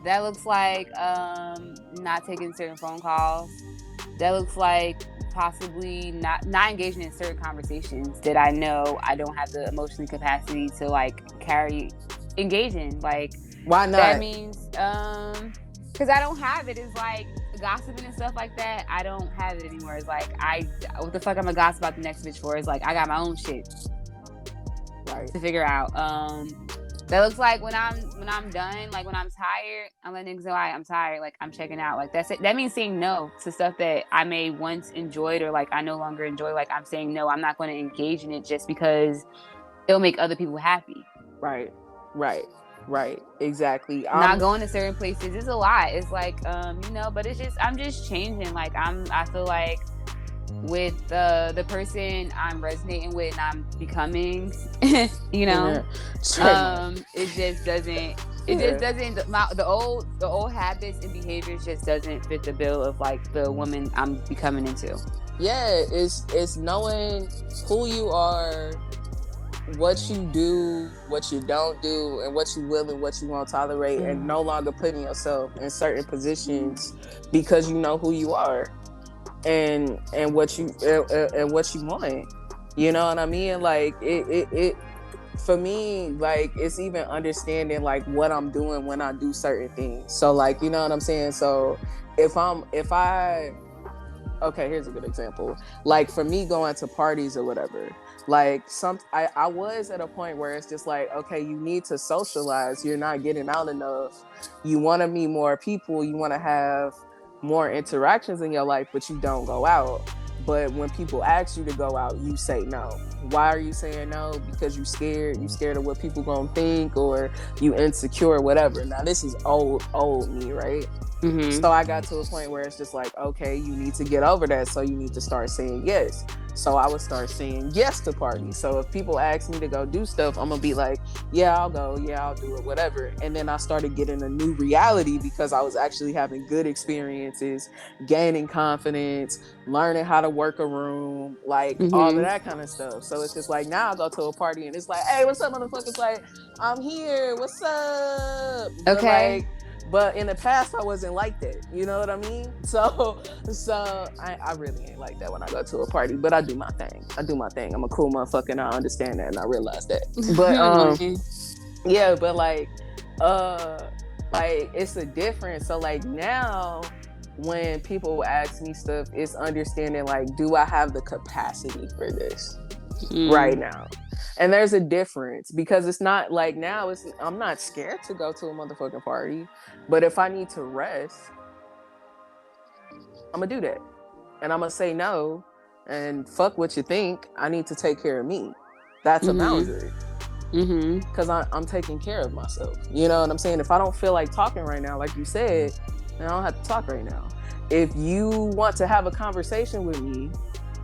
That looks like not taking certain phone calls. That looks like possibly not engaging in certain conversations that I know I don't have the emotional capacity to like engage in. Like, why not? That means because I don't have it. It's like gossiping and stuff like that. I don't have it anymore. It's like, what the fuck I'm gonna gossip about the next bitch for? It's like, I got my own shit to figure out. That looks like when I'm done, like when I'm tired, I'm letting niggas know I'm tired, like I'm checking out. Like that's it. That means saying no to stuff that I may once enjoyed or like I no longer enjoy. Like I'm saying no, I'm not going to engage in it just because it'll make other people happy. Right. Exactly. Not going to certain places is a lot. It's like, but it's just, I'm just changing. Like I feel like with the person I'm resonating with and I'm becoming, it just doesn't. It just doesn't. The old habits and behaviors just doesn't fit the bill of like the woman I'm becoming into. Yeah, it's knowing who you are, what you do, what you don't do, and what you will and what you won't tolerate, and no longer putting yourself in certain positions because you know who you are. And what you want, you know what I mean? Like it for me, like it's even understanding like what I'm doing when I do certain things. So like, you know what I'm saying? So okay, here's a good example. Like for me going to parties or whatever, like I was at a point where it's just like, okay, you need to socialize. You're not getting out enough. You want to meet more people. You want to have more interactions in your life, but you don't go out. But when people ask you to go out, you say no. Why are you saying no? Because you scared of what people gonna think, or you insecure, whatever. Now this is old me, right? So I got to a point where it's just like, okay, you need to get over that. So you need to start saying yes. So I would start saying yes to parties. So if people ask me to go do stuff, I'm gonna be like, yeah, I'll go. Yeah, I'll do it, whatever. And then I started getting a new reality because I was actually having good experiences, gaining confidence, learning how to work a room, like all of that kind of stuff. So it's just like, now I go to a party and it's like, hey, what's up, motherfuckers? Like, I'm here. What's up? Okay. But in the past, I wasn't like that. You know what I mean? So I really ain't like that when I go to a party. But I do my thing. I'm a cool motherfucker, and I understand that, and I realize that. But yeah, but like it's a difference. So like now, when people ask me stuff, it's understanding like, do I have the capacity for this right now? And there's a difference, because it's not like now I'm not scared to go to a motherfucking party, but if I need to rest, I'm gonna do that. And I'm gonna say no, and fuck what you think. I need to take care of me. That's a boundary. Because I'm taking care of myself. You know what I'm saying? If I don't feel like talking right now, like you said, then I don't have to talk right now. If you want to have a conversation with me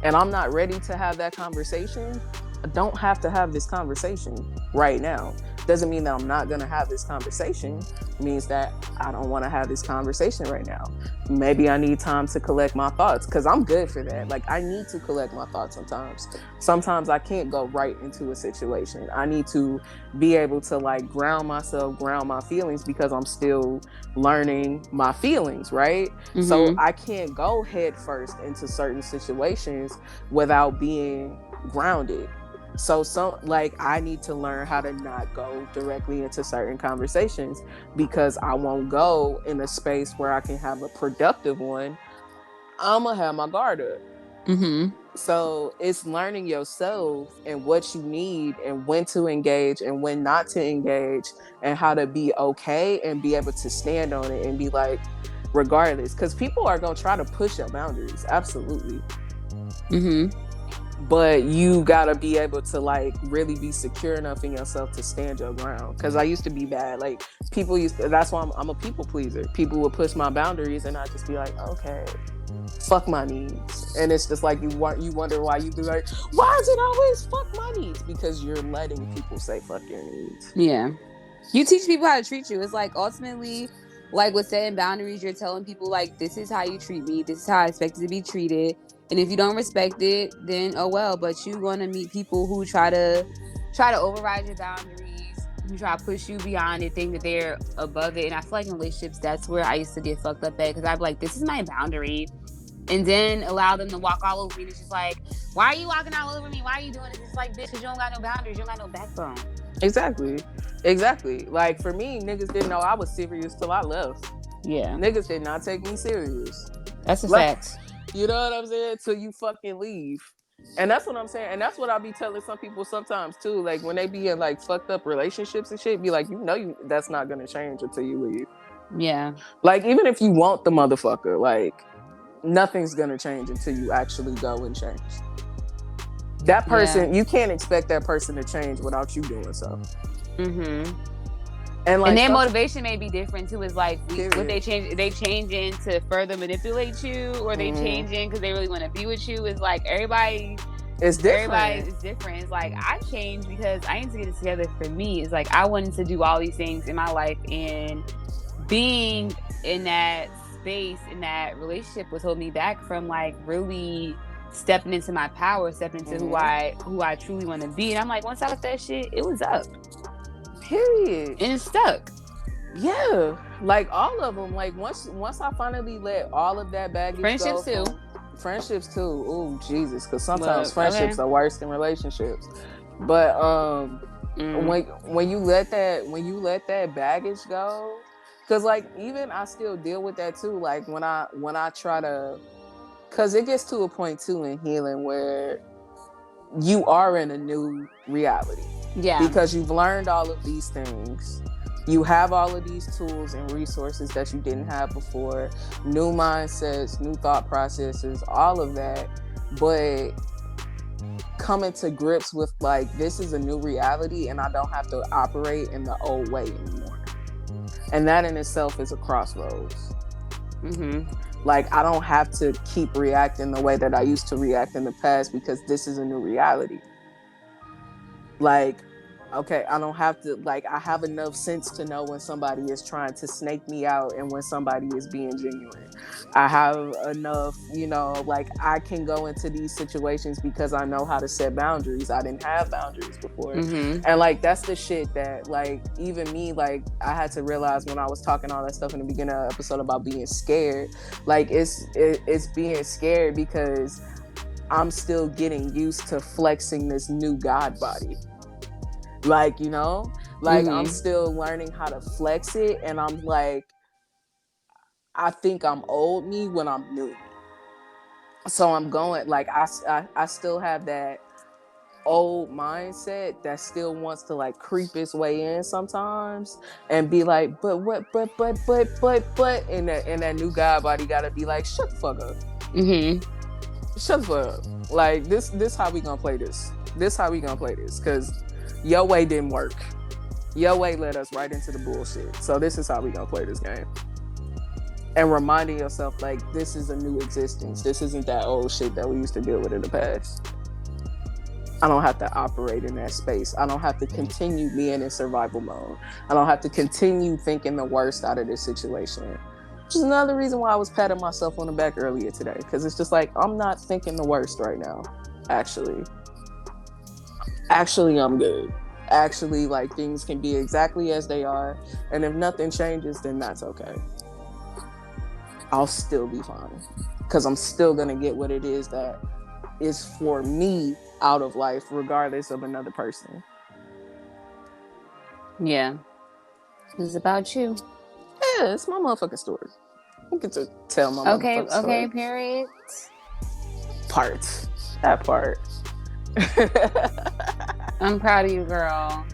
and I'm not ready to have that conversation, I don't have to have this conversation right now. Doesn't mean that I'm not going to have this conversation. It means that I don't want to have this conversation right now. Maybe I need time to collect my thoughts, because I'm good for that. Like, I need to collect my thoughts sometimes. Sometimes I can't go right into a situation. I need to be able to like ground myself, ground my feelings, because I'm still learning my feelings, right? So I can't go head first into certain situations without being grounded. So I need to learn how to not go directly into certain conversations because I won't go in a space where I can have a productive one. I'm gonna have my guard up. Mm-hmm. So it's learning yourself and what you need and when to engage and when not to engage and how to be okay and be able to stand on it and be like, regardless, because people are gonna try to push your boundaries, absolutely. Mm-hmm. But you gotta be able to like really be secure enough in yourself to stand your ground. Because I used to be bad. Like people used to, that's why I'm a people pleaser. People would push my boundaries and I'd just be like, okay, fuck my needs. And it's just like you wonder why you be like, why is it always fuck my needs? Because you're letting people say fuck your needs. Yeah. You teach people how to treat you. It's like ultimately, like with setting boundaries, you're telling people like, this is how you treat me. This is how I expect to be treated. And if you don't respect it, then oh well. But you're gonna meet people who try to override your boundaries, who try to push you beyond it, think that they're above it. And I feel like in relationships, that's where I used to get fucked up at, because I'd be like, this is my boundary, and then allow them to walk all over me. And it's just like, why are you walking all over me? Why are you doing this? It's like, bitch, because you don't got no boundaries. You don't got no backbone. Exactly. Like for me, niggas didn't know I was serious till I left. Yeah. Niggas did not take me serious. That's a fact. You know what I'm saying? Till you fucking leave. And that's what I'm saying. And that's what I'll be telling some people sometimes too. Like when they be in like fucked up relationships and shit, be like, that's not gonna change until you leave. Yeah. Like even if you want the motherfucker, like nothing's gonna change until you actually go and change. That person, you can't expect that person to change without you doing so. Mm-hmm. And their motivation may be different too. Is like what they change. They changing to further manipulate you, or they changing because they really want to be with you. Is like everybody. It's different. Everybody is different. It's like I changed because I need to get it together for me. It's like I wanted to do all these things in my life, and being in that space, in that relationship, was holding me back from like really stepping into my power, stepping into who I truly want to be. And I'm like, once I got that shit, it was up. Period. And it's stuck. Yeah. Like all of them. Like once I finally let all of that baggage Friendships go. Friendships too. Oh Jesus. Because sometimes friendships are worse than relationships. But when you let that baggage go, because like even I still deal with that too. Like when I try to, because it gets to a point too in healing where you are in a new reality. Yeah. Because you've learned all of these things. You have all of these tools and resources that you didn't have before. New mindsets, new thought processes, all of that. But coming to grips with like, this is a new reality and I don't have to operate in the old way anymore. And that in itself is a crossroads. Mm-hmm. Like, I don't have to keep reacting the way that I used to react in the past because this is a new reality. Like, okay, I don't have to, like, I have enough sense to know when somebody is trying to snake me out and when somebody is being genuine. I have enough, like, I can go into these situations because I know how to set boundaries. I didn't have boundaries before. Mm-hmm. And, like, that's the shit that, like, even me, like, I had to realize when I was talking all that stuff in the beginning of the episode about being scared. Like, it's being scared because I'm still getting used to flexing this new God body. Like, I'm still learning how to flex it. And I'm like, I think I'm old me when I'm new me. So I'm going, like, I still have that old mindset that still wants to like creep its way in sometimes and be like, but and that new God body gotta be like, shut the fuck up. Mm-hmm. Shut the fuck up. Like, this how we gonna play this. This how we gonna play this. Cause your way didn't work. Your way led us right into the bullshit. So this is how we gonna play this game. And reminding yourself, like, this is a new existence. This isn't that old shit that we used to deal with in the past. I don't have to operate in that space. I don't have to continue being in survival mode. I don't have to continue thinking the worst out of this situation. Which is another reason why I was patting myself on the back earlier today. Because it's just like, I'm not thinking the worst right now. Actually, I'm good. Actually, like, things can be exactly as they are. And if nothing changes, then that's okay. I'll still be fine. Because I'm still going to get what it is that is for me out of life, regardless of another person. Yeah. It's about you. Yeah, it's my motherfucking story. I get to tell my motherfucking story. Okay, period. Parts. That part. I'm proud of you, girl.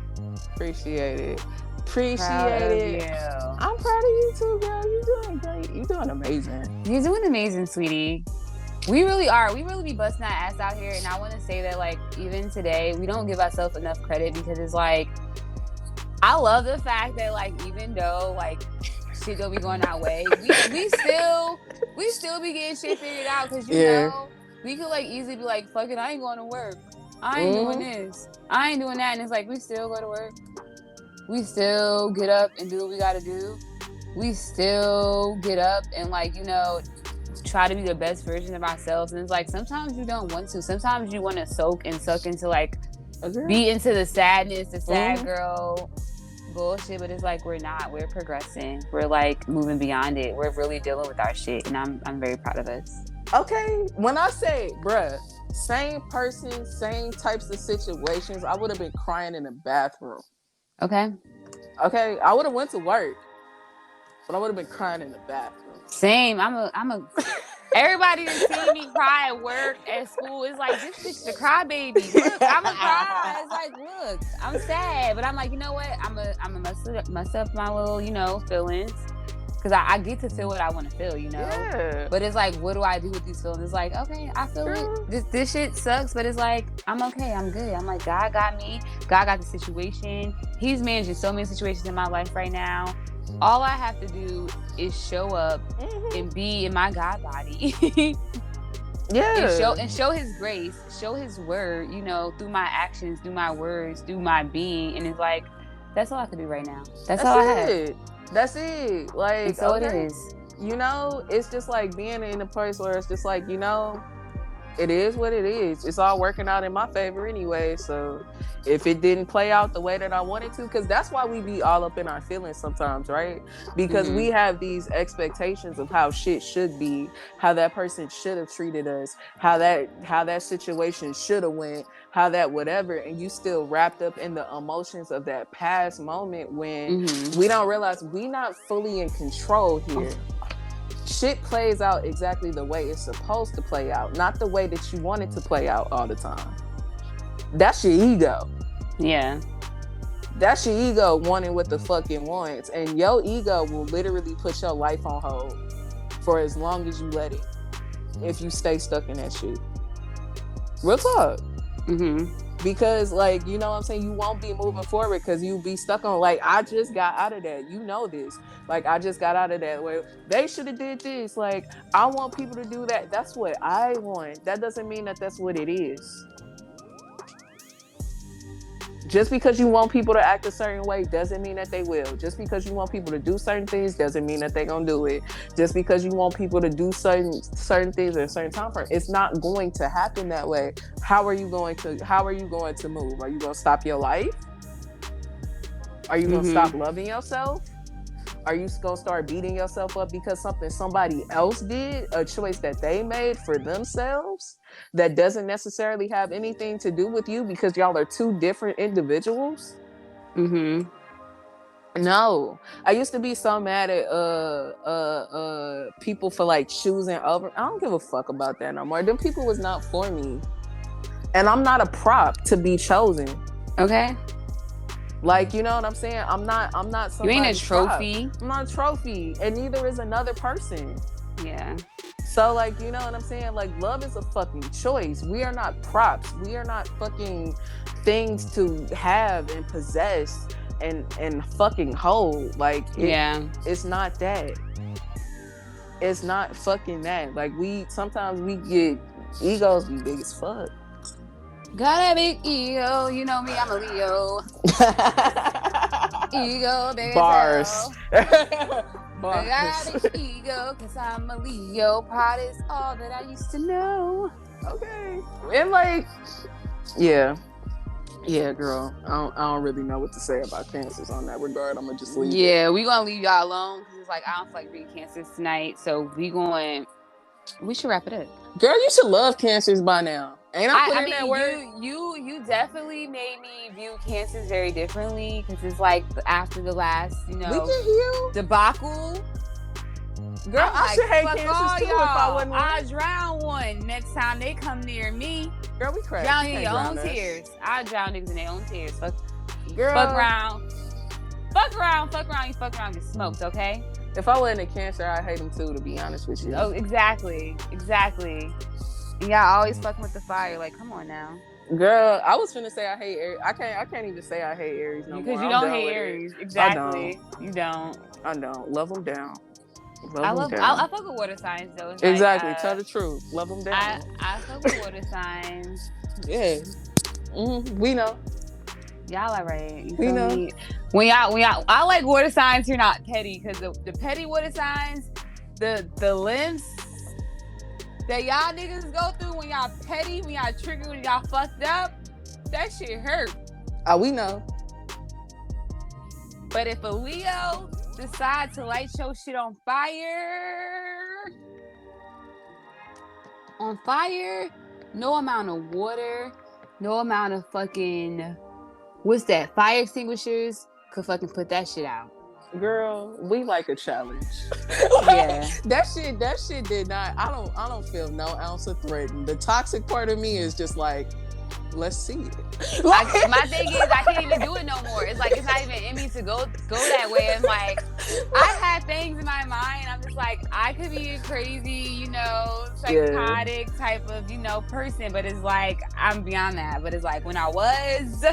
Appreciate it. Proud of you. I'm proud of you too, girl. You doing great. You doing amazing. You're doing amazing, sweetie. We really are. We really be busting our ass out here. And I want to say that, like, even today, we don't give ourselves enough credit because it's like, I love the fact that, like, even though, like, shit don't be going our way, we still be getting shit figured out because, you know, we could, like, easily be like, fuck it, I ain't going to work. I ain't doing this. I ain't doing that. And it's like, we still go to work. We still get up and do what we got to do. We still get up and, like, you know, try to be the best version of ourselves. And it's like, sometimes you don't want to. Sometimes you want to soak and suck into, like, be into the sadness, the sad girl bullshit. But it's like, we're not. We're progressing. We're, like, moving beyond it. We're really dealing with our shit. And I'm very proud of us. Okay. When I say, bruh, same person, same types of situations, I would have been crying in the bathroom. Okay. I would have went to work, but I would have been crying in the bathroom. Same. I'm a. Everybody that see me cry at work, at school, is like, this bitch the crybaby. Look, I'm a cry. It's like, look, I'm sad, but I'm like, you know what? I'm a mess up my little, you know, feelings. Because I get to feel what I want to feel, you know? Yeah. But it's like, what do I do with these feelings? It's like, okay, I feel it. This shit sucks, but it's like, I'm okay. I'm good. I'm like, God got me. God got the situation. He's managing so many situations in my life right now. All I have to do is show up and be in my God body. And show his grace, show his word, you know, through my actions, through my words, through my being. And it's like, that's all I can do right now. That's all I have. That's it. Like, and so it is. You know, it's just like being in a place where it's just like, you know, it is what it is. It's all working out in my favor anyway. So if it didn't play out the way that I wanted to, because that's why we be all up in our feelings sometimes, right? Because we have these expectations of how shit should be, how that person should have treated us, how that situation should have went, how that whatever, and you still wrapped up in the emotions of that past moment when we don't realize we not fully in control here. Shit plays out exactly the way it's supposed to play out, not the way that you want it to play out all the time. That's your ego. Yeah. That's your ego wanting what the fuck it wants. And your ego will literally put your life on hold for as long as you let it. If you stay stuck in that shit. Real talk. Because, like, you know what I'm saying? You won't be moving forward because you be stuck on, like, I just got out of that. You know this. Like, I just got out of that. Where they should have did this. Like, I want people to do that. That's what I want. That doesn't mean that that's what it is. Just because you want people to act a certain way doesn't mean that they will. Just because you want people to do certain things doesn't mean that they're gonna do it. Just because you want people to do certain things at a certain time frame, it's not going to happen that way. How are you going to move? Are you gonna stop your life? Are you gonna stop loving yourself? Are you gonna start beating yourself up because somebody else did, a choice that they made for themselves that doesn't necessarily have anything to do with you because y'all are two different individuals? No. I used to be so mad at people for, like, choosing over. I don't give a fuck about that no more. Them people was not for me. And I'm not a prop to be chosen. Okay. Like, you know what I'm saying? I'm not somebody. You ain't a trophy. I'm not a trophy. And neither is another person. Yeah. So, like, you know what I'm saying? Like, love is a fucking choice. We are not props. We are not fucking things to have and possess and fucking hold. Like, it's not that. It's not fucking that. Like, sometimes we get egos be big as fuck. Got a big ego. You know me, I'm a Leo. Ego, big Bars. I got a big ego because I'm a Leo. Pride is all that I used to know. Okay. And, like, yeah, girl. I don't really know what to say about cancers on that regard. I'm gonna just leave. Yeah, we gonna leave y'all alone because it's like I don't feel like reading cancers tonight. So we going We should wrap it up. Girl, you should love cancers by now. Ain't I putting that word? You definitely made me view cancers very differently because it's like after the last, we can heal debacle. Girl, I should hate cancers too if I wasn't. I drown one next time they come near me. Girl, we crazy. Drown in your own tears. I drown niggas in their own tears. Girl, fuck around, you fuck around, get smoked, okay? If I wasn't a cancer, I'd hate them too, to be honest with you. Oh, exactly. Yeah, always fucking with the fire. Like, come on now. Girl, I was finna say I hate Aries. I can't even say I hate Aries no more. Because you don't hate Aries. Exactly. You don't. I don't. Love them down. I fuck with water signs though. It's exactly. Like, tell the truth. Love them down. I fuck with water signs. Yeah. Mm-hmm. We know. Y'all are right. You we know. Me? When y'all, I like water signs who are not petty, because the petty water signs, the limbs that y'all niggas go through when y'all petty, when y'all triggered, when y'all fucked up, that shit hurt. Oh, we know. But if a Leo decide to light your shit on fire, no amount of water, no amount of fucking, what's that, fire extinguishers could fucking put that shit out. Girl, we like a challenge. Yeah. that shit did not, I don't feel no ounce of threatened. The toxic part of me is just like, let's see it. My thing is, I can't even do it no more. It's like, it's not even in me to go that way. I'm like, I had things in my mind. I'm just like, I could be a crazy, psychotic type of, person. But it's like, I'm beyond that. But it's like, when I was...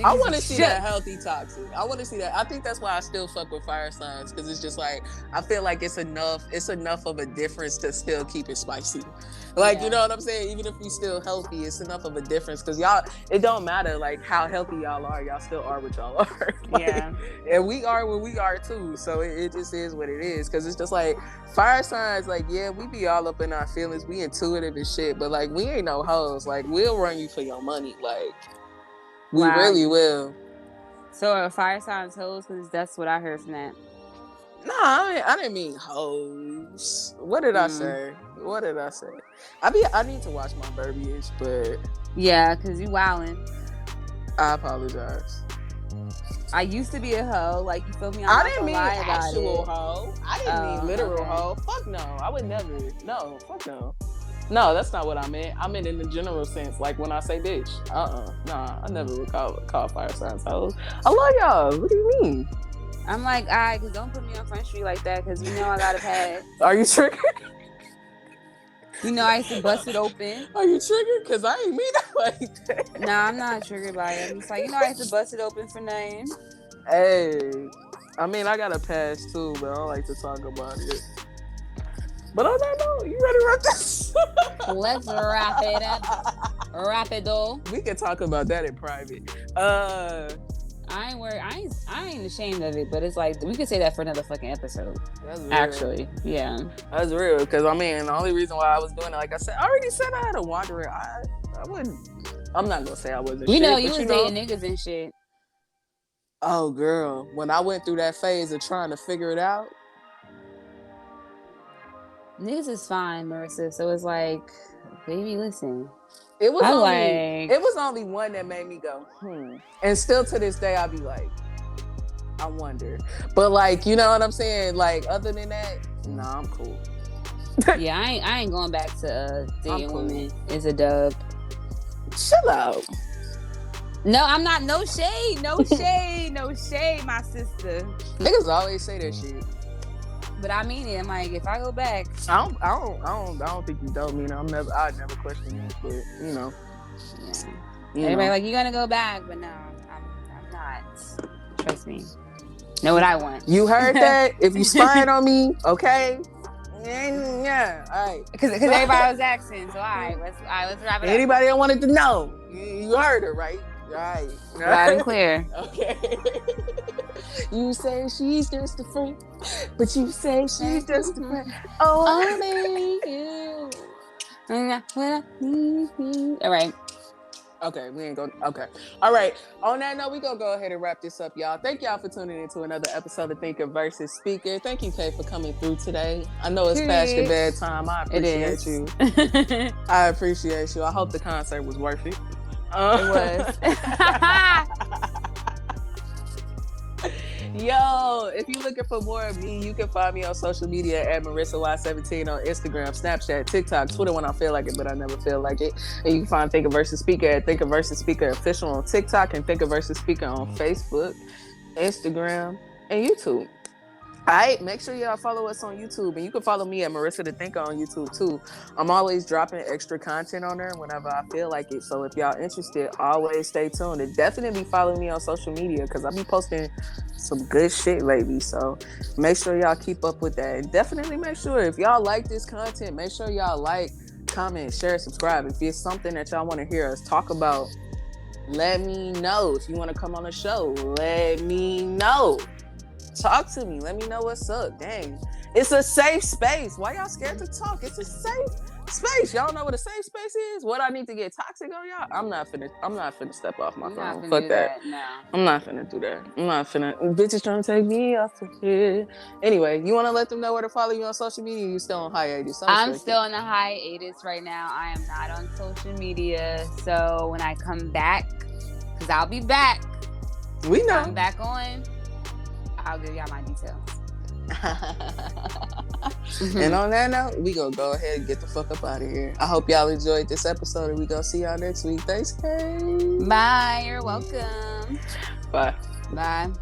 I want to see that healthy toxic. I want to see that. I think that's why I still fuck with fire signs, because it's just like, I feel like it's enough of a difference to still keep it spicy. Like, you know what I'm saying? Even if we still healthy, it's enough of a difference, because y'all, it don't matter like how healthy y'all are still are what y'all are. Like, yeah. And we are what we are too. So it just is what it is. Because it's just like fire signs, like, yeah, we be all up in our feelings. We intuitive and shit, but like, we ain't no hoes. Like, we'll run you for your money. Like, we really will. So are fire signs hoes? Because that's what I heard from that. No, I didn't mean hoes. What did I say? I need to watch my verbiage, but yeah, because you wildin'. I apologize. I used to be a hoe, like, you feel me? I didn't mean actual hoe. I didn't mean literal hoe. Fuck no. I would never. No, fuck no. No, that's not what I meant. I meant in the general sense, like when I say bitch. Nah, I never would call fire signs hoes. I love y'all. What do you mean? I'm like, all right, because don't put me on Front Street like that, because I got a pad. Are you triggered? I used to bust it open. Are you triggered? Because I ain't mean it like that. Nah, I'm not triggered by it. I'm just like, I used to bust it open for nothing. Hey, I mean, I got a pass too, but I don't like to talk about it. But on that note, you ready to wrap this? Let's wrap it up. Rapido. We can talk about that in private. I ain't worried. I ain't ashamed of it, but it's like, we could say that for another fucking episode. That's real. Actually, yeah. That's real, because I mean, the only reason why I was doing it, like I said, I already said I had a wanderer. I wouldn't. I'm not gonna say I wasn't. We know you was dating niggas and shit. Oh, girl, when I went through that phase of trying to figure it out. Niggas is fine, Marissa. So it's like, baby, listen. It was only one that made me go, And still to this day, I'll be like, I wonder. But like, you know what I'm saying? Like, other than that, nah, I'm cool. Yeah, I ain't going back to dating women. It's a dub. Chill out. No, I'm not. No shade, my sister. Niggas always say that shit. But I mean it. I'm like, if I go back, I don't think you don't mean it. I'd never question it, but Yeah. Everybody like, you gonna go back, but no, I'm not. Trust me. Know what I want. You heard that? If you spying on me, okay? Yeah, all right. Because everybody was asking, so all right, let's wrap it up. Anybody that wanted to know, you heard her, right? All right. Loud and clear. Okay. You say she's just a friend, but you say she's just a friend. Oh, baby, you. All right. Okay, we ain't going. Okay, all right. On that note, we gonna go ahead and wrap this up, y'all. Thank y'all for tuning into another episode of Thinker versus Speaker. Thank you, Kay, for coming through today. I know it's past your Period. bedtime. I It appreciate is. you. It I appreciate you. I hope the concert was worth it. was. Yo, if you're looking for more of me, you can find me on social media at MarissaY17 on Instagram, Snapchat, TikTok, Twitter when I feel like it, but I never feel like it. And you can find Thinker versus Speaker at Thinker versus Speaker Official on TikTok and Thinker versus Speaker on Facebook, Instagram, and YouTube. All right, make sure y'all follow us on YouTube, and you can follow me at Marissa the Thinker on YouTube too. I'm always dropping extra content on there whenever I feel like it. So if y'all interested, always stay tuned and definitely follow me on social media because I be posting some good shit lately. So make sure y'all keep up with that, and definitely make sure if y'all like this content, make sure y'all like, comment, share, subscribe. If it's something that y'all want to hear us talk about, let me know. If you want to come on the show, let me know. Talk to me. Let me know what's up. Dang. It's a safe space. Why y'all scared to talk? It's a safe space. Y'all know what a safe space is? What I need to get toxic on y'all? I'm not finna step off my phone. Fuck that. No. I'm not finna do that. I'm not finna. Bitches trying to take me off the here. Anyway, you want to let them know where to follow you on social media? You still on hiatus? I'm still in a hiatus right now. I am not on social media. So when I come back, because I'll be back. We know. I'm back on. I'll give y'all my details. And on that note, we gonna go ahead and get the fuck up out of here. I hope y'all enjoyed this episode, and we gonna see y'all next week. Thanks, Kay. Bye. You're welcome. Bye. Bye.